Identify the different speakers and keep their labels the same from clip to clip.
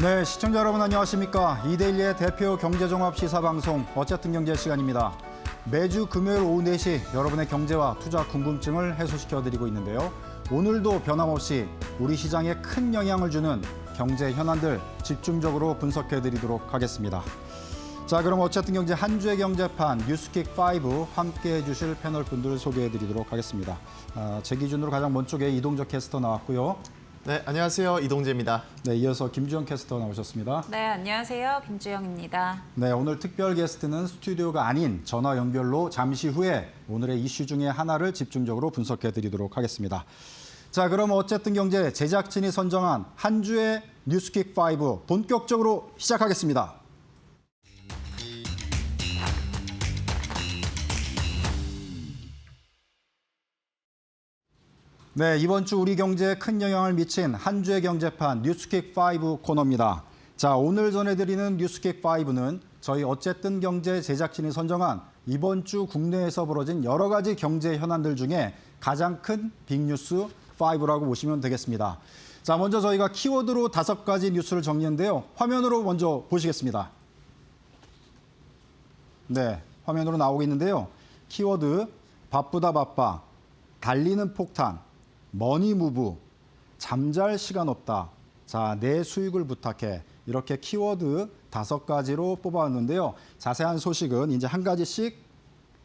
Speaker 1: 네, 시청자 여러분 안녕하십니까. 이데일리의 대표 경제종합 시사방송 어쨌든 경제 시간입니다. 매주 금요일 오후 4시 여러분의 경제와 투자 궁금증을 해소시켜드리고 있는데요. 오늘도 변함없이 우리 시장에 큰 영향을 주는 경제 현안들 집중적으로 분석해드리도록 하겠습니다. 자, 그럼 어쨌든 경제 한 주의 경제판 뉴스킥5 함께해 주실 패널 분들을 소개해드리도록 하겠습니다. 제 기준으로 가장 먼쪽에 이동적 캐스터 나왔고요.
Speaker 2: 네, 안녕하세요. 이동재입니다.
Speaker 1: 네, 이어서 김주영 캐스터 나오셨습니다.
Speaker 3: 네, 안녕하세요. 김주영입니다.
Speaker 1: 네, 오늘 특별 게스트는 스튜디오가 아닌 전화 연결로 잠시 후에 오늘의 이슈 중에 하나를 집중적으로 분석해드리도록 하겠습니다. 자, 그럼 어쨌든 경제 제작진이 선정한 한 주의 뉴스킥5 본격적으로 시작하겠습니다. 네, 이번 주 우리 경제에 큰 영향을 미친 한 주의 경제판 뉴스킥5 코너입니다. 자, 오늘 전해드리는 뉴스킥5는 저희 어쨌든 경제 제작진이 선정한 이번 주 국내에서 벌어진 여러 가지 경제 현안들 중에 가장 큰 빅뉴스 5라고 보시면 되겠습니다. 자, 먼저 저희가 키워드로 5가지 뉴스를 정리했는데요. 화면으로 먼저 보시겠습니다. 네, 화면으로 나오고 있는데요. 키워드 바쁘다 바빠, 달리는 폭탄, 머니무브, 잠잘 시간 없다, 자, 내 수익을 부탁해, 이렇게 키워드 5가지로 뽑아왔는데요. 자세한 소식은 이제 한 가지씩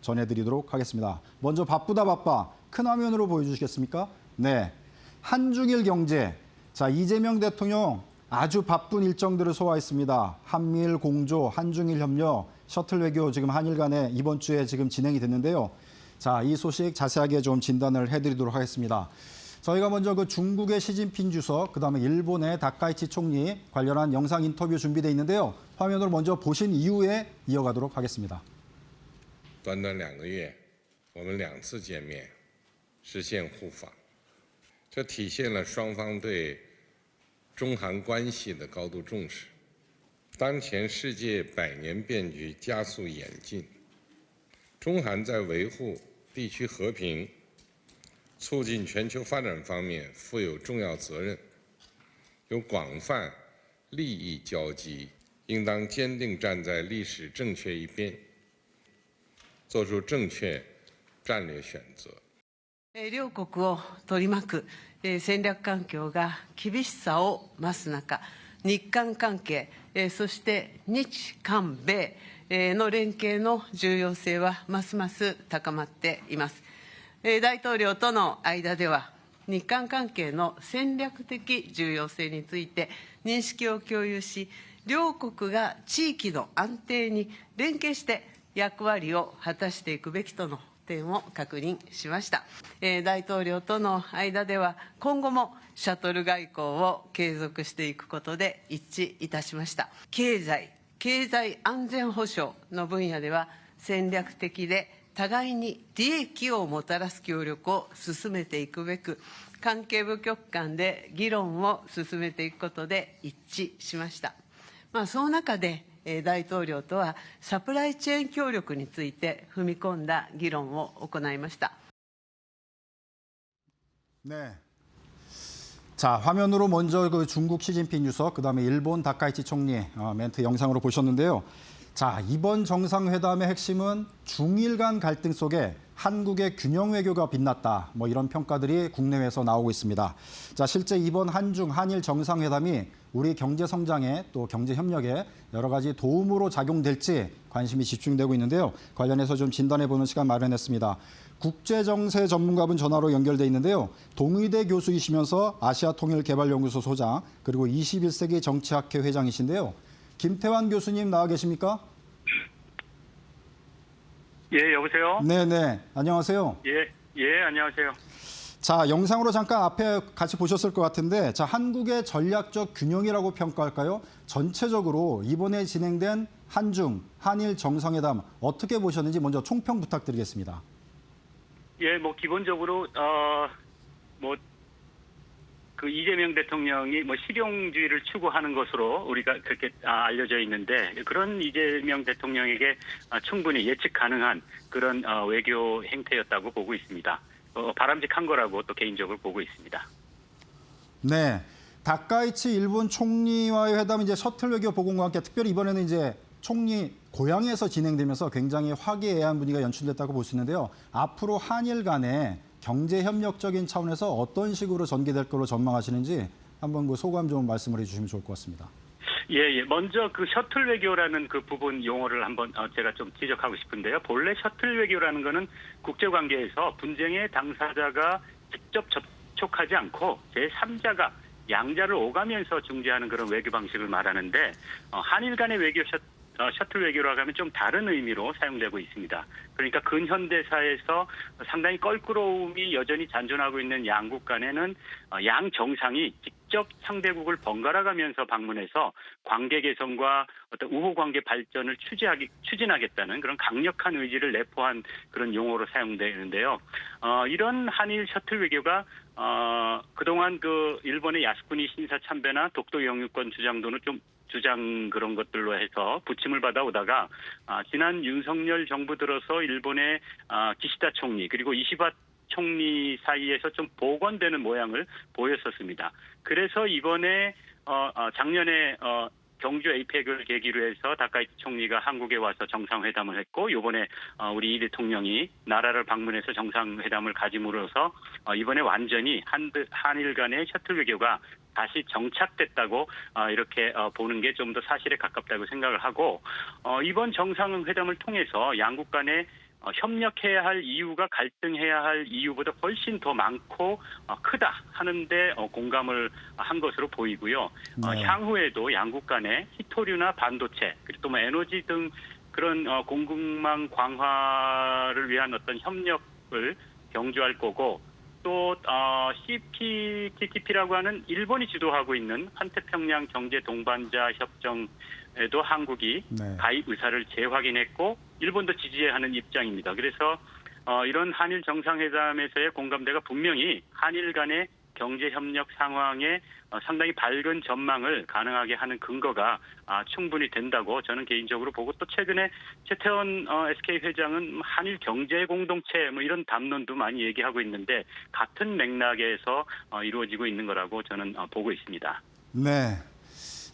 Speaker 1: 전해드리도록 하겠습니다. 먼저 바쁘다 바빠, 큰 화면으로 보여주시겠습니까? 네, 한중일 경제. 자, 이재명 대통령 아주 바쁜 일정들을 소화했습니다. 한미일 공조, 한중일 협력, 셔틀 외교 지금 한일 간에 이번 주에 지금 진행이 됐는데요. 자, 이 소식 자세하게 좀 진단을 해드리도록 하겠습니다. 저희가 먼저 그 중국의 시진핑 주석, 그다음에 일본의 다카이치 총리 관련한 영상 인터뷰 준비되어 있는데요. 화면으로 먼저 보신 이후에 이어가도록 하겠습니다.
Speaker 4: 短短2个月，我们2次见面，实现互访，这体现了双方对中韩关系的高度重视。当前世界百年变局加速演进，中韩在维护地区和平、促进全球发展方面负有重要责任，有广泛利益交集，应当坚定站在历史正确一边，做出正確戰略選擇。
Speaker 5: 両国を取り巻く戦略環境が厳しさを増す中、日韓関係、そして日韓米の連携の重要性はますます高まっています。大統領との間では、日韓関係の戦略的重要性について認識を共有し、両国が地域の安定に連携して役割を果たしていくべきとの点を確認しました。大統領との間では、今後もシャトル外交を継続していくことで一致いたしました。経済安全保障の分野では、戦略的で互いに利益をもたらす協力を進めていくべく、関係部局間で議論を進めていくことで一致しました。その中で、大統領とはサプライチェーン協力について踏み込んだ議論を行いました。
Speaker 1: 네. 자, 화면으로 먼저 그 중국 시진핑 주석, 그다음에 일본 다카이치 총리 멘트 영상으로 보셨는데요. 자, 이번 정상회담의 핵심은 중일 간 갈등 속에 한국의 균형 외교가 빛났다. 뭐 이런 평가들이 국내외에서 나오고 있습니다. 자, 실제 이번 한중 한일 정상회담이 우리 경제 성장에 또 경제 협력에 여러 가지 도움으로 작용될지 관심이 집중되고 있는데요. 관련해서 좀 진단해보는 시간 마련했습니다. 국제정세 전문가분 전화로 연결돼 있는데요. 동의대 교수이시면서 아시아통일개발연구소 소장, 그리고 21세기 정치학회 회장이신데요. 김태환 교수님 나와 계십니까?
Speaker 6: 예, 여보세요?
Speaker 1: 네네, 안녕하세요.
Speaker 6: 예, 안녕하세요.
Speaker 1: 자, 영상으로 잠깐 앞에 같이 보셨을 것 같은데, 자, 한국의 전략적 균형이라고 평가할까요? 전체적으로 이번에 진행된 한중, 한일 정상회담 어떻게 보셨는지 먼저 총평 부탁드리겠습니다.
Speaker 6: 예, 뭐 기본적으로 그 이재명 대통령이 실용주의를 추구하는 것으로 우리가 그렇게 알려져 있는데, 그런 이재명 대통령에게 충분히 예측 가능한 그런 외교 행태였다고 보고 있습니다. 바람직한 거라고 또 개인적으로 보고 있습니다.
Speaker 1: 네. 다카이치 일본 총리와의 회담은 이제 셔틀 외교 복원과 함께 특별히 이번에는 이제 총리 고향에서 진행되면서 굉장히 화기애애한 분위기가 연출됐다고 볼 수 있는데요. 앞으로 한일 간의 경제 협력적인 차원에서 어떤 식으로 전개될 걸로 전망하시는지 한번 그 소감 좀 말씀을 해주시면 좋을 것 같습니다.
Speaker 6: 예. 먼저 그 셔틀 외교라는 그 부분 용어를 한번 제가 좀 지적하고 싶은데요. 본래 셔틀 외교라는 거는 국제관계에서 분쟁의 당사자가 직접 접촉하지 않고 제3자가 양자를 오가면서 중재하는 그런 외교 방식을 말하는데 한일 간의 외교 셔틀 외교라고 하면 좀 다른 의미로 사용되고 있습니다. 그러니까 근현대사에서 상당히 껄끄러움이 여전히 잔존하고 있는 양국 간에는 양 정상이 직접 상대국을 번갈아 가면서 방문해서 관계 개선과 어떤 우호 관계 발전을 추진하겠다는 그런 강력한 의지를 내포한 그런 용어로 사용되는데요. 이런 한일 셔틀 외교가 그동안 그 일본의 야스쿠니 신사 참배나 독도 영유권 주장 그런 것들로 해서 부침을 받아오다가 지난 윤석열 정부 들어서 일본의 기시다 총리 그리고 이시바 총리 사이에서 좀 복원되는 모양을 보였었습니다. 그래서 이번에 작년에 경주 에이펙을 계기로 해서 다카이치 총리가 한국에 와서 정상회담을 했고 이번에 우리 이 대통령이 나라를 방문해서 정상회담을 가짐으로써 이번에 완전히 한일 간의 셔틀 외교가 다시 정착됐다고 이렇게 보는 게 좀 더 사실에 가깝다고 생각을 하고 이번 정상회담을 통해서 양국 간에 협력해야 할 이유가 갈등해야 할 이유보다 훨씬 더 많고 크다 하는데 공감을 한 것으로 보이고요.
Speaker 1: 네.
Speaker 6: 향후에도 양국 간에 히토류나 반도체 그리고 또 에너지 등 그런 공급망 강화를 위한 어떤 협력을 경주할 거고 또 CPTPP라고 하는 일본이 주도하고 있는 환태평양 경제 동반자 협정에도 한국이
Speaker 1: 네.
Speaker 6: 가입 의사를 재확인했고 일본도 지지해야 하는 입장입니다. 그래서 이런 한일 정상회담에서의 공감대가 분명히 한일 간의 경제 협력 상황에 상당히 밝은 전망을 가능하게 하는 근거가 충분히 된다고 저는 개인적으로 보고 또 최근에 최태원 SK 회장은 한일 경제 공동체 뭐 이런 담론도 많이 얘기하고 있는데 같은 맥락에서 이루어지고 있는 거라고 저는 보고 있습니다.
Speaker 1: 네.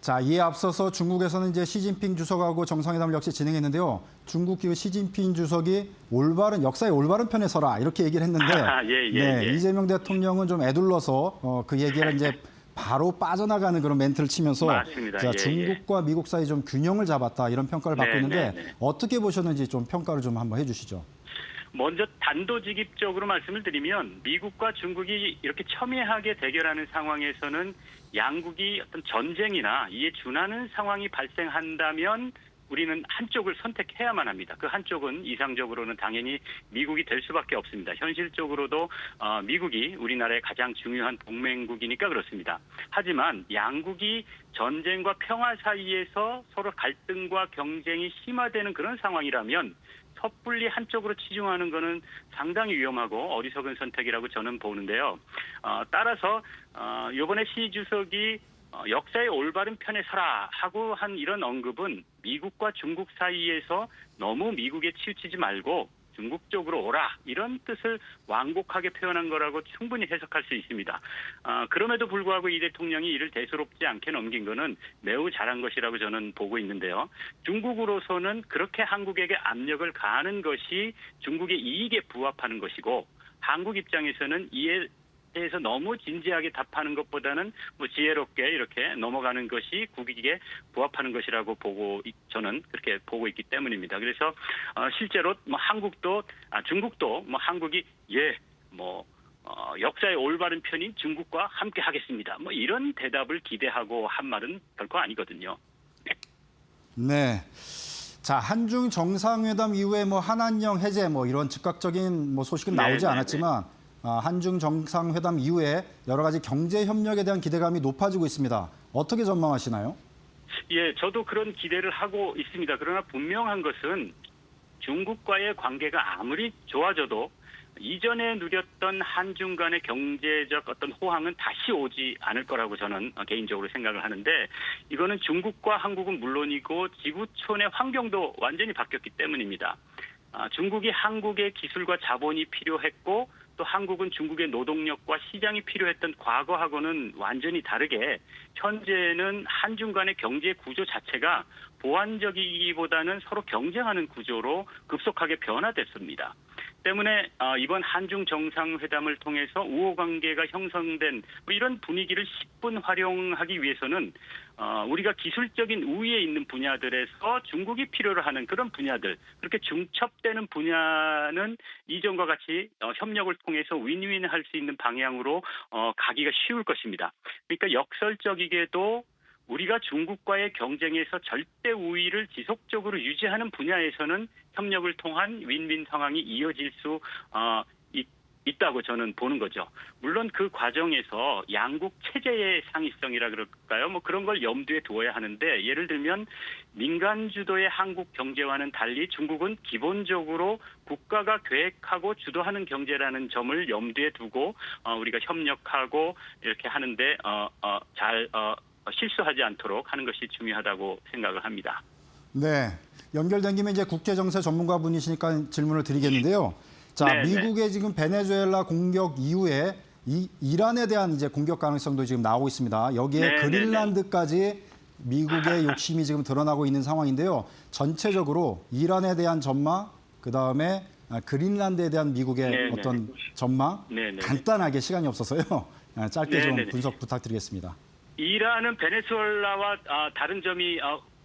Speaker 1: 자, 이에 앞서서 중국에서는 이제 시진핑 주석하고 정상회담을 역시 진행했는데요. 중국 그 시진핑 주석이 역사의 올바른 편에 서라 이렇게 얘기를 했는데 네, 이재명 대통령은 좀 애둘러서 그 얘기를 이제 바로 빠져나가는 그런 멘트를 치면서
Speaker 6: 맞습니다.
Speaker 1: 자, 중국과 미국 사이 좀 균형을 잡았다 이런 평가를 받고 있는데 어떻게 보셨는지 좀 평가를 좀 한번 해주시죠.
Speaker 6: 먼저 단도직입적으로 말씀을 드리면 미국과 중국이 이렇게 첨예하게 대결하는 상황에서는 양국이 어떤 전쟁이나 이에 준하는 상황이 발생한다면 우리는 한쪽을 선택해야만 합니다. 그 한쪽은 이상적으로는 당연히 미국이 될 수밖에 없습니다. 현실적으로도 미국이 우리나라의 가장 중요한 동맹국이니까 그렇습니다. 하지만 양국이 전쟁과 평화 사이에서 서로 갈등과 경쟁이 심화되는 그런 상황이라면 섣불리 한쪽으로 치중하는 것은 상당히 위험하고 어리석은 선택이라고 저는 보는데요. 따라서 이번에 시 주석이 역사의 올바른 편에 서라 하고 한 이런 언급은 미국과 중국 사이에서 너무 미국에 치우치지 말고 중국 쪽으로 오라 이런 뜻을 완곡하게 표현한 거라고 충분히 해석할 수 있습니다. 그럼에도 불구하고 이 대통령이 이를 대수롭지 않게 넘긴 거는 매우 잘한 것이라고 저는 보고 있는데요. 중국으로서는 그렇게 한국에게 압력을 가하는 것이 중국의 이익에 부합하는 것이고 한국 입장에서는 이에 대해서 너무 진지하게 답하는 것보다는 뭐 지혜롭게 이렇게 넘어가는 것이 국익에 부합하는 것이라고 저는 그렇게 보고 있기 때문입니다. 그래서 실제로 뭐 중국도 뭐 한국이 역사의 올바른 편인 중국과 함께 하겠습니다. 뭐 이런 대답을 기대하고 한 말은 결코 아니거든요.
Speaker 1: 네. 자, 한중 정상회담 이후에 뭐 한한령 해제 뭐 이런 즉각적인 뭐 소식은 나오지 않았지만 한중 정상회담 이후에 여러 가지 경제 협력에 대한 기대감이 높아지고 있습니다. 어떻게 전망하시나요?
Speaker 6: 예, 저도 그런 기대를 하고 있습니다. 그러나 분명한 것은 중국과의 관계가 아무리 좋아져도 이전에 누렸던 한중 간의 경제적 어떤 호황은 다시 오지 않을 거라고 저는 개인적으로 생각을 하는데 이거는 중국과 한국은 물론이고 지구촌의 환경도 완전히 바뀌었기 때문입니다. 중국이 한국의 기술과 자본이 필요했고 또 또 한국은 중국의 노동력과 시장이 필요했던 과거하고는 완전히 다르게 현재는 한중 간의 경제 구조 자체가 보완적이기보다는 서로 경쟁하는 구조로 급속하게 변화됐습니다. 때문에 이번 한중 정상회담을 통해서 우호 관계가 형성된 이런 분위기를 10분 활용하기 위해서는 우리가 기술적인 우위에 있는 분야들에서 중국이 필요로 하는 그런 분야들, 그렇게 중첩되는 분야는 이전과 같이 협력을 통해서 윈윈할 수 있는 방향으로 가기가 쉬울 것입니다. 그러니까 역설적이게도 우리가 중국과의 경쟁에서 절대 우위를 지속적으로 유지하는 분야에서는 협력을 통한 윈윈 상황이 이어질 수 있다고 저는 보는 거죠. 물론 그 과정에서 양국 체제의 상위성이라 그럴까요? 뭐 그런 걸 염두에 두어야 하는데, 예를 들면 민간 주도의 한국 경제와는 달리 중국은 기본적으로 국가가 계획하고 주도하는 경제라는 점을 염두에 두고 우리가 협력하고 이렇게 하는데 잘 실수하지 않도록 하는 것이 중요하다고 생각을 합니다.
Speaker 1: 네, 연결된 김에 이제 국제정세 전문가분이시니까 질문을 드리겠는데요. 자,
Speaker 6: 네,
Speaker 1: 미국의 지금 베네수엘라 공격 이후에 이란에 대한 이제 공격 가능성도 지금 나오고 있습니다. 여기에
Speaker 6: 네,
Speaker 1: 그린란드까지 미국의 욕심이 지금 드러나고 있는 상황인데요. 전체적으로 이란에 대한 전망, 그다음에 그린란드에 대한 미국의
Speaker 6: 네,
Speaker 1: 어떤
Speaker 6: 네.
Speaker 1: 전망,
Speaker 6: 네, 네.
Speaker 1: 간단하게 시간이 없어서요. 짧게
Speaker 6: 네,
Speaker 1: 좀
Speaker 6: 네, 네.
Speaker 1: 분석 부탁드리겠습니다.
Speaker 6: 이란은 베네수엘라와 다른 점이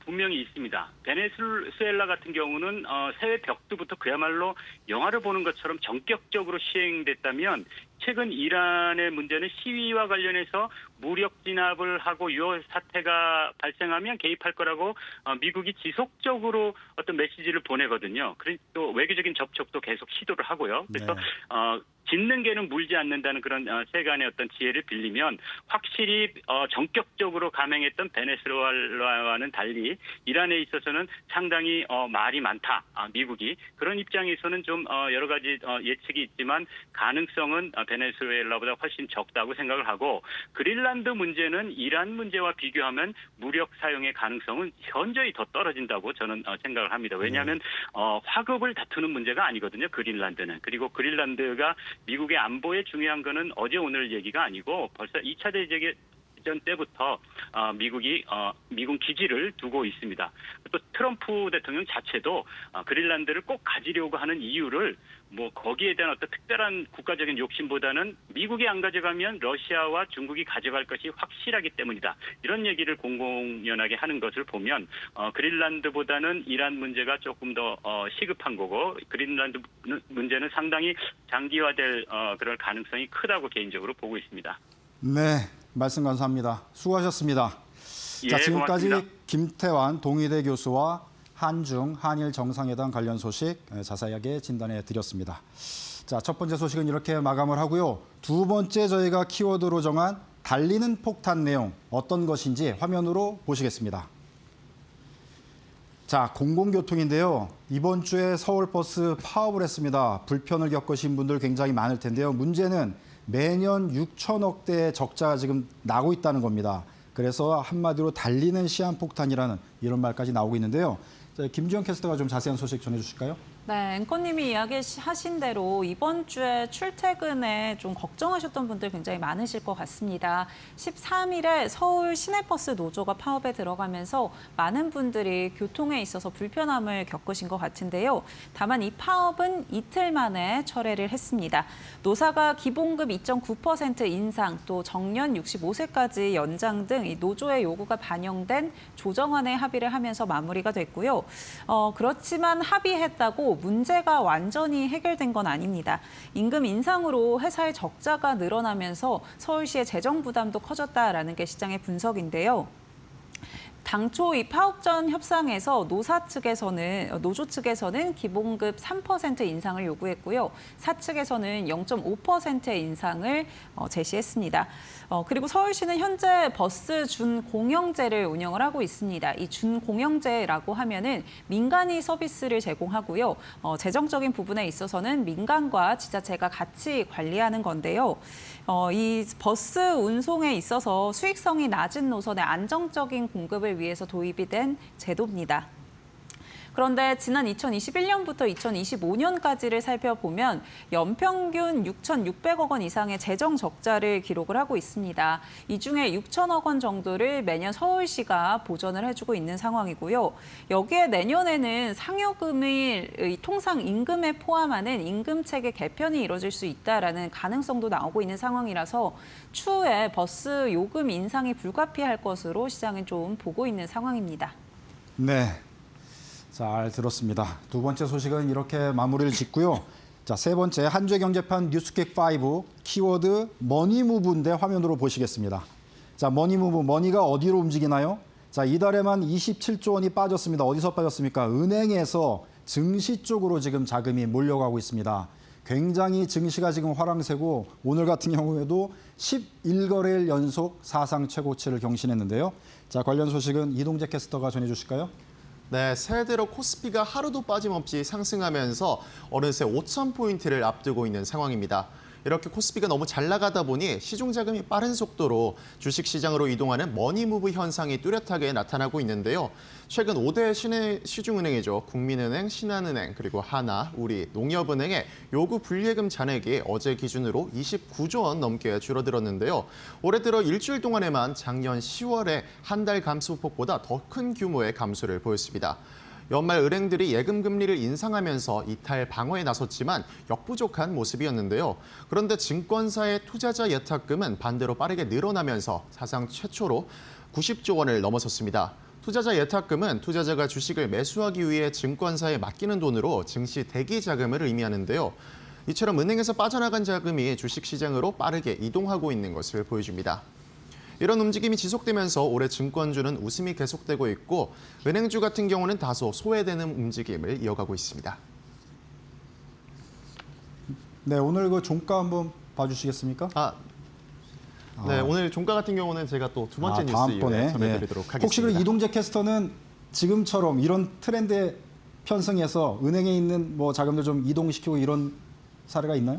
Speaker 6: 분명히 있습니다. 베네수엘라 같은 경우는 세계 벽두부터 그야말로 영화를 보는 것처럼 전격적으로 시행됐다면, 최근 이란의 문제는 시위와 관련해서 무력 진압을 하고 유혈 사태가 발생하면 개입할 거라고 미국이 지속적으로 어떤 메시지를 보내거든요. 그리고 또 외교적인 접촉도 계속 시도를 하고요. 그래서
Speaker 1: 네.
Speaker 6: 짖는 개는 물지 않는다는 그런 세간의 어떤 지혜를 빌리면, 확실히 전격적으로 감행했던 베네수엘라와는 달리 이란에 있어서는 상당히 말이 많다. 미국이 그런 입장에서는 좀 여러 가지 예측이 있지만 가능성은 베네수엘라보다 훨씬 적다고 생각을 하고, 그린란드 문제는 이란 문제와 비교하면 무력 사용의 가능성은 현저히 더 떨어진다고 저는 생각을 합니다. 왜냐하면 화급을 다투는 문제가 아니거든요. 그린란드는. 그리고 그린란드가 미국의 안보에 중요한 거는 어제 오늘 얘기가 아니고 벌써 2차 대전 때부터 미국이 미군 기지를 두고 있습니다. 또 트럼프 대통령 자체도 그린란드를 꼭 가지려고 하는 이유를 뭐 거기에 대한 어떤 특별한 국가적인 욕심보다는 미국이 안 가져가면 러시아와 중국이 가져갈 것이 확실하기 때문이다. 이런 얘기를 공공연하게 하는 것을 보면 그린란드보다는 이란 문제가 조금 더 시급한 거고, 그린란드 문제는 상당히 장기화될 그럴 가능성이 크다고 개인적으로 보고 있습니다.
Speaker 1: 네, 말씀 감사합니다. 수고하셨습니다.
Speaker 6: 예,
Speaker 1: 자, 지금까지
Speaker 6: 고맙습니다.
Speaker 1: 김태환 동의대 교수와 한중, 한일 정상회담 관련 소식 자세하게 진단해 드렸습니다. 자, 첫 번째 소식은 이렇게 마감을 하고요. 두 번째 저희가 키워드로 정한 달리는 폭탄 내용 어떤 것인지 화면으로 보시겠습니다. 자, 공공교통인데요. 이번 주에 서울버스 파업을 했습니다. 불편을 겪으신 분들 굉장히 많을 텐데요. 문제는 매년 6천억 대의 적자가 지금 나고 있다는 겁니다. 그래서 한마디로 달리는 시한폭탄이라는 이런 말까지 나오고 있는데요. 김주영 캐스터가 좀 자세한 소식 전해주실까요?
Speaker 3: 네, 앵커님이 이야기하신 대로 이번 주에 출퇴근에 좀 걱정하셨던 분들 굉장히 많으실 것 같습니다. 13일에 서울 시내버스 노조가 파업에 들어가면서 많은 분들이 교통에 있어서 불편함을 겪으신 것 같은데요. 다만 이 파업은 이틀 만에 철회를 했습니다. 노사가 기본급 2.9% 인상, 또 정년 65세까지 연장 등 이 노조의 요구가 반영된 조정안에 합의를 하면서 마무리가 됐고요. 그렇지만 합의했다고 문제가 완전히 해결된 건 아닙니다. 임금 인상으로 회사의 적자가 늘어나면서 서울시의 재정 부담도 커졌다라는 게 시장의 분석인데요. 당초 이 파업 전 협상에서 노조 측에서는 기본급 3% 인상을 요구했고요. 사측에서는 0.5%의 인상을 제시했습니다. 그리고 서울시는 현재 버스 준공영제를 운영을 하고 있습니다. 이 준공영제라고 하면은 민간이 서비스를 제공하고요. 재정적인 부분에 있어서는 민간과 지자체가 같이 관리하는 건데요. 이 버스 운송에 있어서 수익성이 낮은 노선의 안정적인 공급을 위해서 도입이 된 제도입니다. 그런데 지난 2021년부터 2025년까지를 살펴보면 연평균 6,600억 원 이상의 재정 적자를 기록을 하고 있습니다. 이 중에 6천억 원 정도를 매년 서울시가 보전을 해주고 있는 상황이고요. 여기에 내년에는 상여금을 통상 임금에 포함하는 임금체계 개편이 이뤄질 수 있다라는 가능성도 나오고 있는 상황이라서 추후에 버스 요금 인상이 불가피할 것으로 시장은 좀 보고 있는 상황입니다.
Speaker 1: 네, 잘 들었습니다. 두 번째 소식은 이렇게 마무리를 짓고요. 자, 세 번째 한주의 경제판 뉴스킥 5 키워드 머니무브인데 화면으로 보시겠습니다. 자, 머니무브, 머니가 어디로 움직이나요? 자, 이달에만 27조 원이 빠졌습니다. 어디서 빠졌습니까? 은행에서 증시 쪽으로 지금 자금이 몰려가고 있습니다. 굉장히 증시가 지금 화랑새고 오늘 같은 경우에도 11거래일 연속 사상 최고치를 경신했는데요. 자, 관련 소식은 이동재 캐스터가 전해주실까요?
Speaker 2: 네, 새해대로 코스피가 하루도 빠짐없이 상승하면서 어느새 5,000포인트를 앞두고 있는 상황입니다. 이렇게 코스피가 너무 잘 나가다 보니 시중 자금이 빠른 속도로 주식시장으로 이동하는 머니무브 현상이 뚜렷하게 나타나고 있는데요. 최근 5대 시중은행이죠. 국민은행, 신한은행, 그리고 하나, 우리, 농협은행의 요구 불예금 잔액이 어제 기준으로 29조 원 넘게 줄어들었는데요. 올해 들어 일주일 동안에만 작년 10월에 한 달 감소폭보다 더 큰 규모의 감소를 보였습니다. 연말 은행들이 예금 금리를 인상하면서 이탈 방어에 나섰지만 역부족한 모습이었는데요. 그런데 증권사의 투자자 예탁금은 반대로 빠르게 늘어나면서 사상 최초로 90조 원을 넘어섰습니다. 투자자 예탁금은 투자자가 주식을 매수하기 위해 증권사에 맡기는 돈으로 증시 대기 자금을 의미하는데요. 이처럼 은행에서 빠져나간 자금이 주식시장으로 빠르게 이동하고 있는 것을 보여줍니다. 이런 움직임이 지속되면서 올해 증권주는 웃음이 계속되고 있고 은행주 같은 경우는 다소 소외되는 움직임을 이어가고 있습니다.
Speaker 1: 네, 오늘 그 종가 한번 봐주시겠습니까?
Speaker 2: 네, 오늘 종가 같은 경우는 제가 또 두 번째 뉴스 이후에 전해드리도록 하겠습니다.
Speaker 1: 혹시 그 이동재 캐스터는 지금처럼 이런 트렌드에 편승해서 은행에 있는 뭐 자금들 좀 이동시키고 이런 사례가 있나요?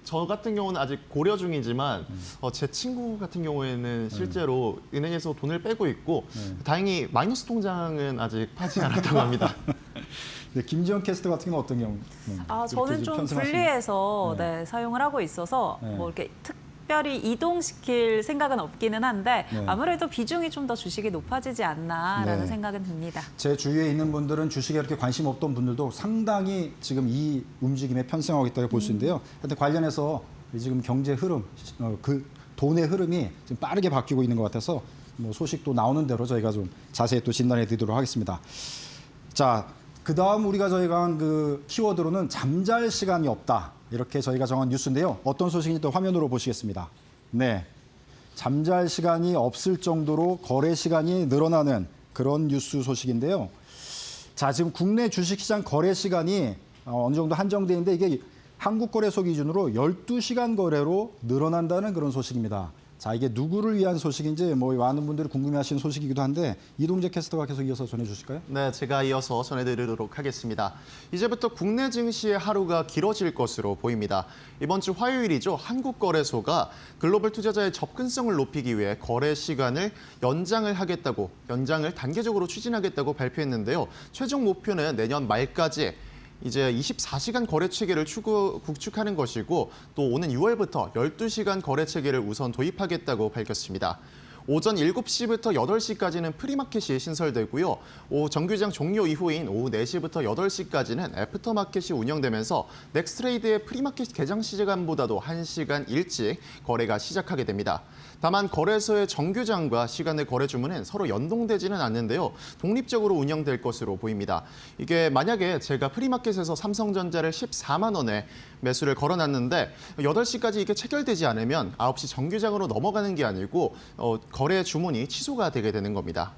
Speaker 2: 저 같은 경우는 아직 고려 중이지만 제 친구 같은 경우에는 실제로 은행에서 돈을 빼고 있고 다행히 마이너스 통장은 아직 파지 않았다고 합니다.
Speaker 1: 네, 김지영 캐스터 같은 경우는 어떤 경우?
Speaker 3: 저는 좀 분리해서 사용을 하고 있어서 뭐 이렇게 특별히 이동시킬 생각은 없기는 한데 아무래도 비중이 좀 더 주식이 높아지지 않나라는 생각은 듭니다.
Speaker 1: 제 주위에 있는 분들은 주식에 이렇게 관심 없던 분들도 상당히 지금 이 움직임에 편승하고 있다고 볼 수 있는데요. 하여튼 관련해서 지금 경제 흐름, 그 돈의 흐름이 지금 빠르게 바뀌고 있는 것 같아서 뭐 소식도 나오는 대로 저희가 좀 자세히 또 진단해 드리도록 하겠습니다. 자, 그다음 저희가 한 그 키워드로는 잠잘 시간이 없다. 이렇게 저희가 정한 뉴스인데요. 어떤 소식인지 또 화면으로 보시겠습니다. 네, 잠잘 시간이 없을 정도로 거래 시간이 늘어나는 그런 뉴스 소식인데요. 자, 지금 국내 주식시장 거래 시간이 어느 정도 한정돼 있는데 이게 한국거래소 기준으로 12시간 거래로 늘어난다는 그런 소식입니다. 자, 이게 누구를 위한 소식인지 뭐 많은 분들이 궁금해하시는 소식이기도 한데 이동재 캐스터가 계속 이어서 전해주실까요?
Speaker 2: 네, 제가 이어서 전해드리도록 하겠습니다. 이제부터 국내 증시의 하루가 길어질 것으로 보입니다. 이번 주 화요일이죠. 한국거래소가 글로벌 투자자의 접근성을 높이기 위해 거래 시간을 연장을 단계적으로 추진하겠다고 발표했는데요. 최종 목표는 내년 말까지 이제 24시간 거래 체계를 구축하는 것이고 또 오는 6월부터 12시간 거래 체계를 우선 도입하겠다고 밝혔습니다. 오전 7시부터 8시까지는 프리마켓이 신설되고요. 정규장 종료 이후인 오후 4시부터 8시까지는 애프터마켓이 운영되면서 넥스트레이드의 프리마켓 개장 시간보다도 1시간 일찍 거래가 시작하게 됩니다. 다만 거래소의 정규장과 시간의 거래 주문은 서로 연동되지는 않는데요. 독립적으로 운영될 것으로 보입니다. 이게 만약에 제가 프리마켓에서 삼성전자를 14만 원에 매수를 걸어놨는데 8시까지 이게 체결되지 않으면 9시 정규장으로 넘어가는 게 아니고 거래 주문이 취소가 되게 되는 겁니다.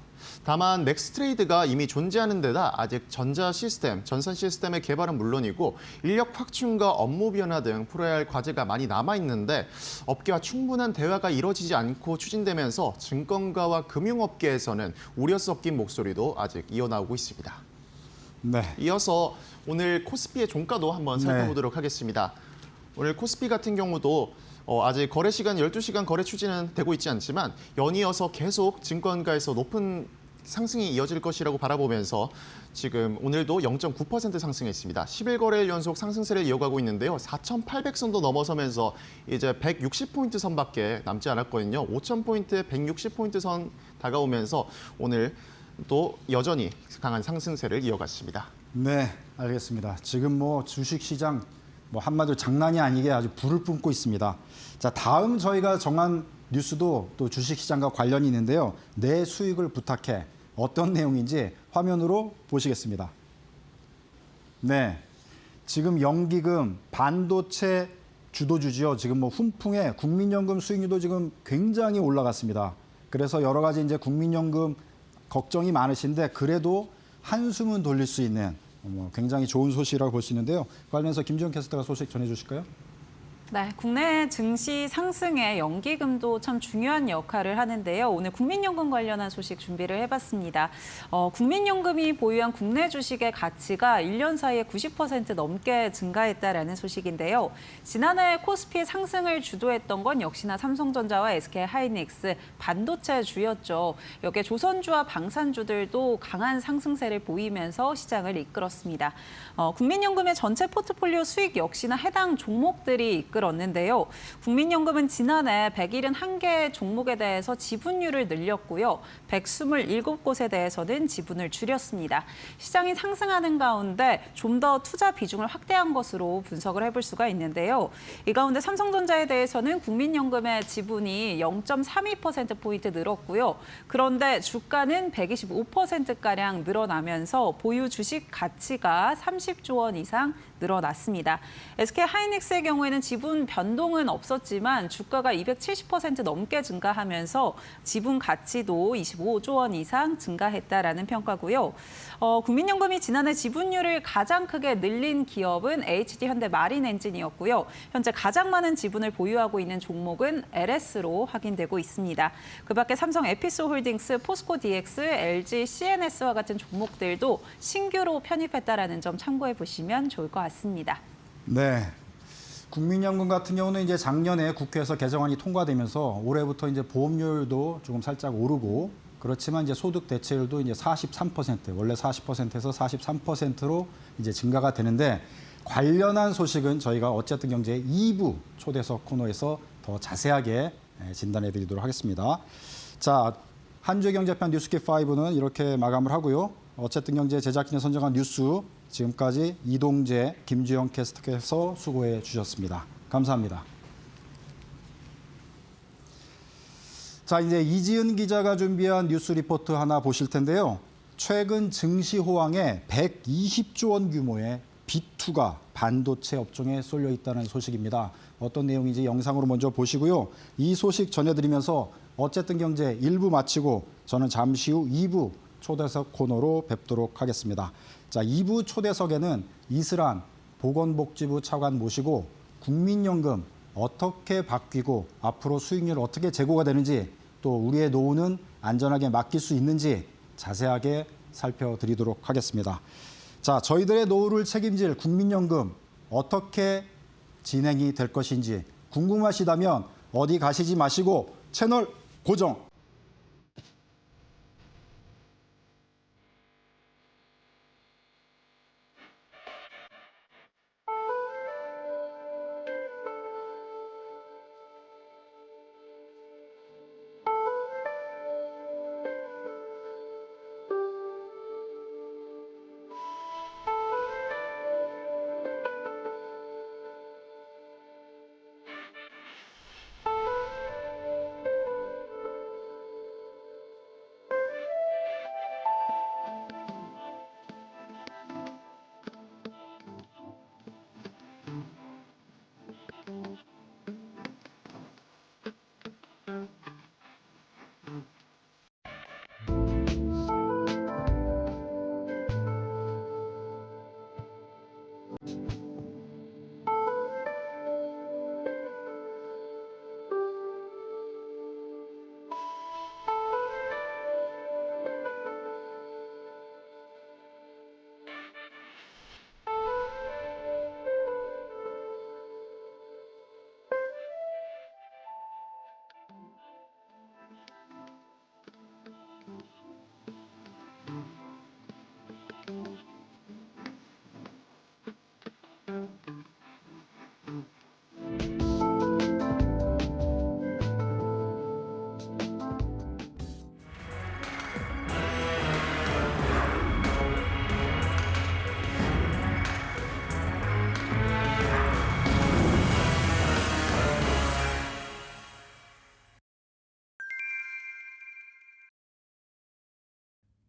Speaker 2: 다만 넥스트레이드가 이미 존재하는 데다 아직 전산 시스템의 개발은 물론이고 인력 확충과 업무 변화 등 풀어야 할 과제가 많이 남아있는데 업계와 충분한 대화가 이뤄지지 않고 추진되면서 증권가와 금융업계에서는 우려 섞인 목소리도 아직 이어나오고 있습니다.
Speaker 1: 네.
Speaker 2: 이어서 오늘 코스피의 종가도 한번 살펴보도록 하겠습니다. 오늘 코스피 같은 경우도 아직 거래 시간 12시간 거래 추진은 되고 있지 않지만 연이어서 계속 증권가에서 높은 상승이 이어질 것이라고 바라보면서 지금 오늘도 0.9% 상승했습니다. 11거래일 연속 상승세를 이어가고 있는데요. 4,800선도 넘어서면서 이제 160포인트 선밖에 남지 않았거든요. 5,000포인트, 160포인트 선 다가오면서 오늘 또 여전히 강한 상승세를 이어갔습니다.
Speaker 1: 네, 알겠습니다. 지금 뭐 주식시장 뭐 한마디로 장난이 아니게 아주 불을 뿜고 있습니다. 자, 다음 저희가 정한 뉴스도 또 주식시장과 관련이 있는데요. 내 수익을 부탁해. 어떤 내용인지 화면으로 보시겠습니다. 네, 지금 연기금, 반도체 주도주지요. 지금 뭐 훈풍에 국민연금 수익률도 지금 굉장히 올라갔습니다. 그래서 여러 가지 이제 국민연금 걱정이 많으신데 그래도 한숨은 돌릴 수 있는 굉장히 좋은 소식이라고 볼 수 있는데요. 관련해서 김지영 캐스터가 소식 전해주실까요?
Speaker 3: 네, 국내 증시 상승에 연기금도 참 중요한 역할을 하는데요. 오늘 국민연금 관련한 소식 준비를 해봤습니다. 국민연금이 보유한 국내 주식의 가치가 1년 사이에 90% 넘게 증가했다라는 소식인데요. 지난해 코스피 상승을 주도했던 건 역시나 삼성전자와 SK하이닉스, 반도체주였죠. 여기에 조선주와 방산주들도 강한 상승세를 보이면서 시장을 이끌었습니다. 국민연금의 전체 포트폴리오 수익 역시나 해당 종목들이 이끌었는데요. 국민연금은 지난해 171개 종목에 대해서 지분율을 늘렸고요. 127곳에 대해서는 지분을 줄였습니다. 시장이 상승하는 가운데 좀 더 투자 비중을 확대한 것으로 분석을 해볼 수가 있는데요. 이 가운데 삼성전자에 대해서는 국민연금의 지분이 0.32%포인트 늘었고요. 그런데 주가는 125%가량 늘어나면서 보유 주식 가치가 30조 원 이상 늘어났습니다. SK하이닉스의 경우에는 지분 변동은 없었지만 주가가 270% 넘게 증가하면서 지분 가치도 25조 원 이상 증가했다라는 평가고요. 국민연금이 지난해 지분율을 가장 크게 늘린 기업은 HD 현대마린엔진이었고요. 현재 가장 많은 지분을 보유하고 있는 종목은 LS로 확인되고 있습니다. 그밖에 삼성 에피소홀딩스, 포스코DX, LG CNS와 같은 종목들도 신규로 편입했다라는 점 참고해 보시면 좋을 것 같습니다.
Speaker 1: 네. 국민연금 같은 경우는 이제 작년에 국회에서 개정안이 통과되면서 올해부터 이제 보험료율도 조금 살짝 오르고 그렇지만 이제 소득 대체율도 이제 43%, 원래 40%에서 43%로 이제 증가가 되는데 관련한 소식은 저희가 어쨌든 경제 2부 초대석 코너에서 더 자세하게 진단해 드리도록 하겠습니다. 자, 한 주의 경제편 뉴스킵 5는 이렇게 마감을 하고요. 어쨌든 경제 제작진이 선정한 뉴스 지금까지 이동재, 김주영 캐스터께서 수고해 주셨습니다. 감사합니다. 자, 이제 이지은 기자가 준비한 뉴스 리포트 하나 보실 텐데요. 최근 증시 호황에 120조 원 규모의 B2가 반도체 업종에 쏠려 있다는 소식입니다. 어떤 내용인지 영상으로 먼저 보시고요. 이 소식 전해드리면서 어쨌든 경제 1부 마치고 저는 잠시 후 2부 초대석 코너로 뵙도록 하겠습니다. 자, 2부 초대석에는 이슬한 보건복지부 차관 모시고 국민연금 어떻게 바뀌고 앞으로 수익률 어떻게 제고가 되는지 또 우리의 노후는 안전하게 맡길 수 있는지 자세하게 살펴드리도록 하겠습니다. 자, 저희들의 노후를 책임질 국민연금 어떻게 진행이 될 것인지 궁금하시다면 어디 가시지 마시고 채널 고정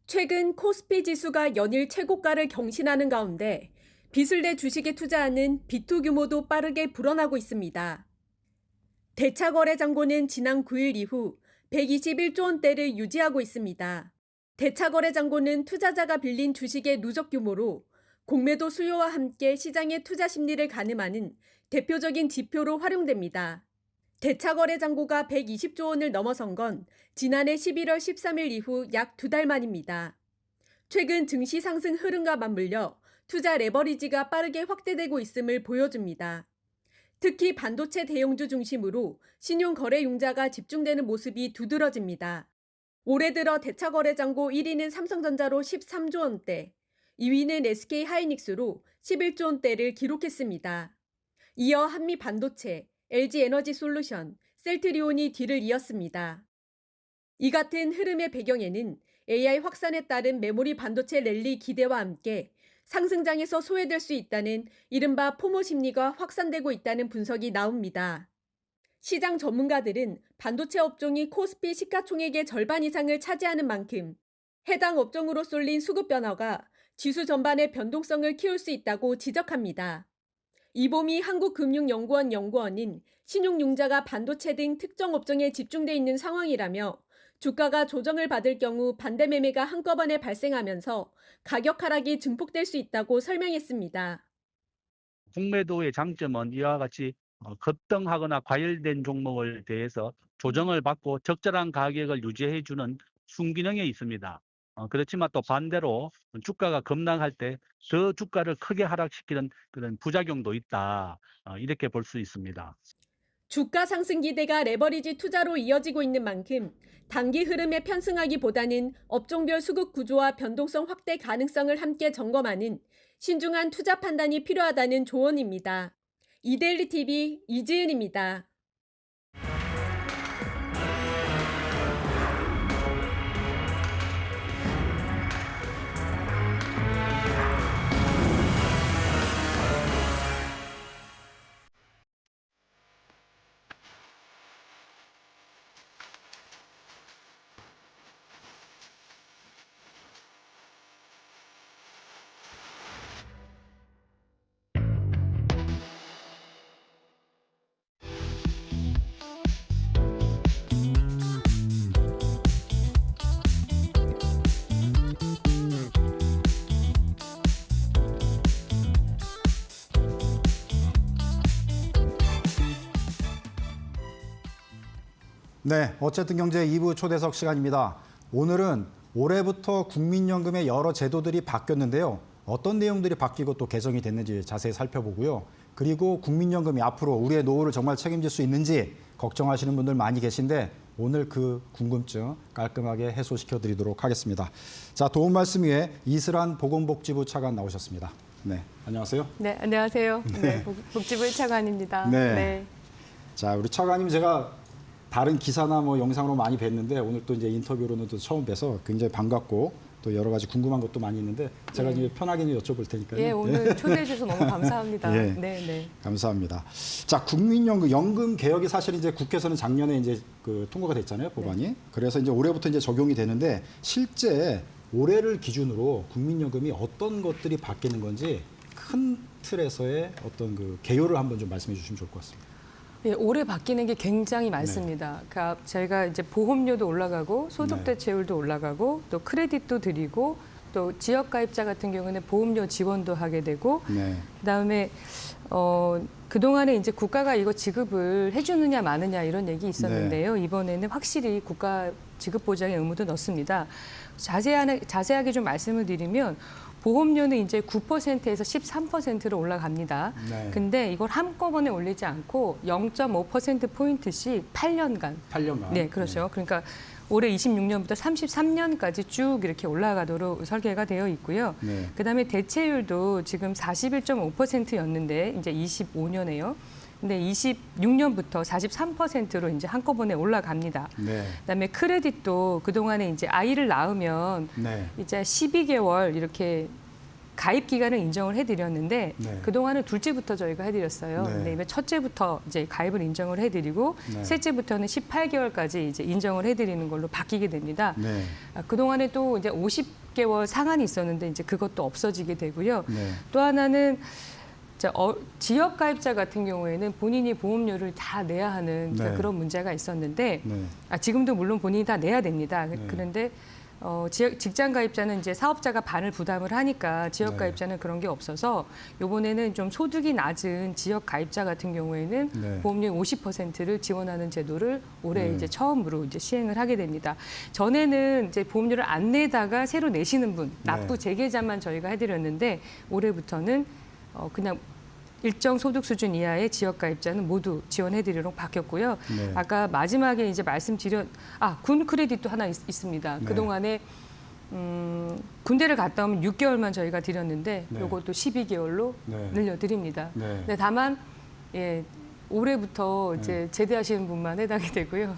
Speaker 7: 최근 코스피 지수가 연일 최고가를 경신하는 가운데 빚을 내 주식에 투자하는 비투 규모도 빠르게 불어나고 있습니다. 대차거래장고는 지난 9일 이후 121조 원대를 유지하고 있습니다. 대차거래장고는 투자자가 빌린 주식의 누적 규모로 공매도 수요와 함께 시장의 투자 심리를 가늠하는 대표적인 지표로 활용됩니다. 대차거래장고가 120조 원을 넘어선 건 지난해 11월 13일 이후 약 2달 만입니다. 최근 증시 상승 흐름과 맞물려 투자 레버리지가 빠르게 확대되고 있음을 보여줍니다. 특히 반도체 대형주 중심으로 신용거래융자가 집중되는 모습이 두드러집니다. 올해 들어 대차거래장고 1위는 삼성전자로 13조 원대, 2위는 SK하이닉스로 11조 원대를 기록했습니다. 이어 한미반도체, LG에너지솔루션, 셀트리온이 뒤를 이었습니다. 이 같은 흐름의 배경에는 AI 확산에 따른 메모리 반도체 랠리 기대와 함께 상승장에서 소외될 수 있다는 이른바 포모 심리가 확산되고 있다는 분석이 나옵니다. 시장 전문가들은 반도체 업종이 코스피 시가총액의 절반 이상을 차지하는 만큼 해당 업종으로 쏠린 수급 변화가 지수 전반의 변동성을 키울 수 있다고 지적합니다. 이보미 한국금융연구원 연구원은 신용융자가 반도체 등 특정 업종에 집중돼 있는 상황이라며 주가가 조정을 받을 경우 반대 매매가 한꺼번에 발생하면서 가격 하락이 증폭될 수 있다고 설명했습니다.
Speaker 8: 공매도의 장점은 이와 같이 급등하거나 과열된 종목을 대해서 조정을 받고 적절한 가격을 유지해주는 순기능이 있습니다. 그렇지만 또 반대로 주가가 급락할 때 더 주가를 크게 하락시키는 그런 부작용도 있다. 이렇게 볼 수 있습니다.
Speaker 7: 주가 상승 기대가 레버리지 투자로 이어지고 있는 만큼 단기 흐름에 편승하기보다는 업종별 수급 구조와 변동성 확대 가능성을 함께 점검하는 신중한 투자 판단이 필요하다는 조언입니다. 이데일리 TV 이지은입니다.
Speaker 1: 네, 어쨌든 경제 2부 초대석 시간입니다. 오늘은 올해부터 국민연금의 여러 제도들이 바뀌었는데요. 어떤 내용들이 바뀌고 또 개정이 됐는지 자세히 살펴보고요. 그리고 국민연금이 앞으로 우리의 노후를 정말 책임질 수 있는지 걱정하시는 분들 많이 계신데 오늘 그 궁금증 깔끔하게 해소시켜드리도록 하겠습니다. 자, 도움 말씀 위해 이슬한 보건복지부 차관 나오셨습니다. 네, 안녕하세요.
Speaker 9: 네, 안녕하세요. 네, 복지부 1차관입니다.
Speaker 1: 네. 자, 우리 차관님 제가 다른 기사나 뭐 영상으로 많이 뵀는데 오늘 또 이제 인터뷰로는 또 처음 뵈서 굉장히 반갑고 또 여러 가지 궁금한 것도 많이 있는데 제가 이제 편하게 여쭤볼 테니까요.
Speaker 9: 예, 오늘 초대해 주셔서 너무 감사합니다.
Speaker 1: 예.
Speaker 9: 네.
Speaker 1: 감사합니다. 자, 국민연금 연금 개혁이 사실 이제 국회에서는 작년에 이제 그 통과가 됐잖아요, 법안이. 네. 그래서 이제 올해부터 이제 적용이 되는데 실제 올해를 기준으로 국민연금이 어떤 것들이 바뀌는 건지 큰 틀에서의 어떤 그 개요를 한번 좀 말씀해 주시면 좋을 것 같습니다.
Speaker 9: 예, 올해 바뀌는 게 굉장히 많습니다. 그러니까 저희가 이제 보험료도 올라가고 소득 대체율도 올라가고 또 크레딧도 드리고 또 지역 가입자 같은 경우는 보험료 지원도 하게 되고 그다음에 그동안에 이제 국가가 이거 지급을 해주느냐 마느냐 이런 얘기 있었는데요. 이번에는 확실히 국가 지급 보장의 의무도 넣습니다. 자세하게 좀 말씀을 드리면 보험료는 이제 9%에서 13%로 올라갑니다. 근데 이걸 한꺼번에 올리지 않고 0.5%포인트씩 8년간. 네, 그렇죠. 그러니까 올해 26년부터 33년까지 쭉 이렇게 올라가도록 설계가 되어 있고요. 그다음에 대체율도 지금 41.5%였는데 이제 25년에요. 근데 26년부터 43%로 이제 한꺼번에 올라갑니다. 그다음에 크레딧도 그동안에 이제 아이를 낳으면 이제 12개월 이렇게 가입 기간을 인정을 해드렸는데
Speaker 1: 네.
Speaker 9: 그동안은 둘째부터 저희가 해드렸어요.
Speaker 1: 네.
Speaker 9: 근데 이번 첫째부터 이제 가입을 인정을 해드리고
Speaker 1: 네.
Speaker 9: 셋째부터는 18개월까지 이제 인정을 해드리는 걸로 바뀌게 됩니다.
Speaker 1: 네.
Speaker 9: 그동안에 또 이제 50개월 상한이 있었는데 이제 그것도 없어지게 되고요.
Speaker 1: 네.
Speaker 9: 또 하나는 지역 가입자 같은 경우에는 본인이 보험료를 다 내야 하는
Speaker 1: 네.
Speaker 9: 그런 문제가 있었는데
Speaker 1: 네.
Speaker 9: 지금도 물론 본인이 다 내야 됩니다.
Speaker 1: 네.
Speaker 9: 그런데 직장 가입자는 이제 사업자가 반을 부담을 하니까 지역
Speaker 1: 네.
Speaker 9: 가입자는 그런 게 없어서 이번에는 좀 소득이 낮은 지역 가입자 같은 경우에는
Speaker 1: 네.
Speaker 9: 보험료 50%를 지원하는 제도를 올해
Speaker 1: 네.
Speaker 9: 이제 처음으로 이제 시행을 하게 됩니다. 전에는 이제 보험료를 안 내다가 새로 내시는 분, 납부 재계좌만 저희가 해드렸는데 올해부터는 그냥 일정 소득 수준 이하의 지역 가입자는 모두 지원해드리도록 바뀌었고요.
Speaker 1: 네.
Speaker 9: 아까 마지막에 이제 군 크레딧도 하나 있습니다.
Speaker 1: 네.
Speaker 9: 그동안에 군대를 갔다 오면 6개월만 저희가 드렸는데
Speaker 1: 네.
Speaker 9: 요것도 12개월로
Speaker 1: 네.
Speaker 9: 늘려드립니다.
Speaker 1: 네.
Speaker 9: 근데 다만 올해부터 이제 제대하시는 분만 해당이 되고요.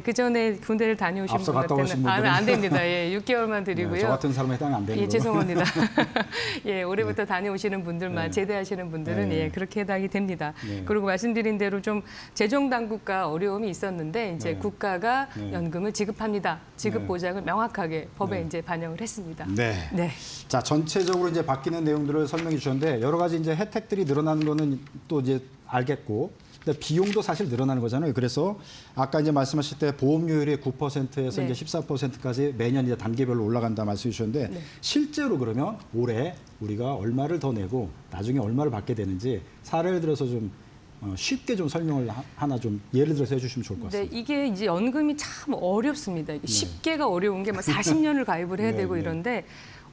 Speaker 9: 그 전에 군대를 다녀오신
Speaker 1: 앞서
Speaker 9: 분
Speaker 1: 갔다 오신
Speaker 9: 같으면
Speaker 1: 분들은
Speaker 9: 안 됩니다. 6개월만 드리고요.
Speaker 1: 네, 저 같은 사람은 해당이 안 되는 거로.
Speaker 9: 죄송합니다. 올해부터 다녀오시는 분들만
Speaker 1: 네.
Speaker 9: 제대하시는 분들은
Speaker 1: 네.
Speaker 9: 그렇게 해당이 됩니다.
Speaker 1: 네.
Speaker 9: 그리고 말씀드린 대로 좀 재정 당국과 어려움이 있었는데 이제
Speaker 1: 네.
Speaker 9: 국가가
Speaker 1: 네.
Speaker 9: 연금을 지급합니다. 지급
Speaker 1: 네.
Speaker 9: 보장을 명확하게 법에
Speaker 1: 네.
Speaker 9: 이제 반영을 했습니다.
Speaker 1: 네.
Speaker 9: 네.
Speaker 1: 자, 전체적으로 이제 바뀌는 내용들을 설명해 주셨는데 여러 가지 이제 혜택들이 늘어나는 거는 또 이제 알겠고 근데 비용도 사실 늘어나는 거잖아요. 그래서 아까 이제 말씀하실 때 보험료율이 9%에서
Speaker 9: 네.
Speaker 1: 이제 14%까지 매년 이제 단계별로 올라간다 말씀해 주셨는데
Speaker 9: 네.
Speaker 1: 실제로 그러면 올해 우리가 얼마를 더 내고 나중에 얼마를 받게 되는지 사례를 들어서 좀 쉽게 좀 설명을 하나 좀 예를 들어서 해주시면 좋을 것
Speaker 9: 네,
Speaker 1: 같습니다.
Speaker 9: 이게 이제 연금이 참 어렵습니다. 이게 쉽게가 어려운 게 막 40년을 가입을 해야
Speaker 1: 네,
Speaker 9: 되고
Speaker 1: 네.
Speaker 9: 이런데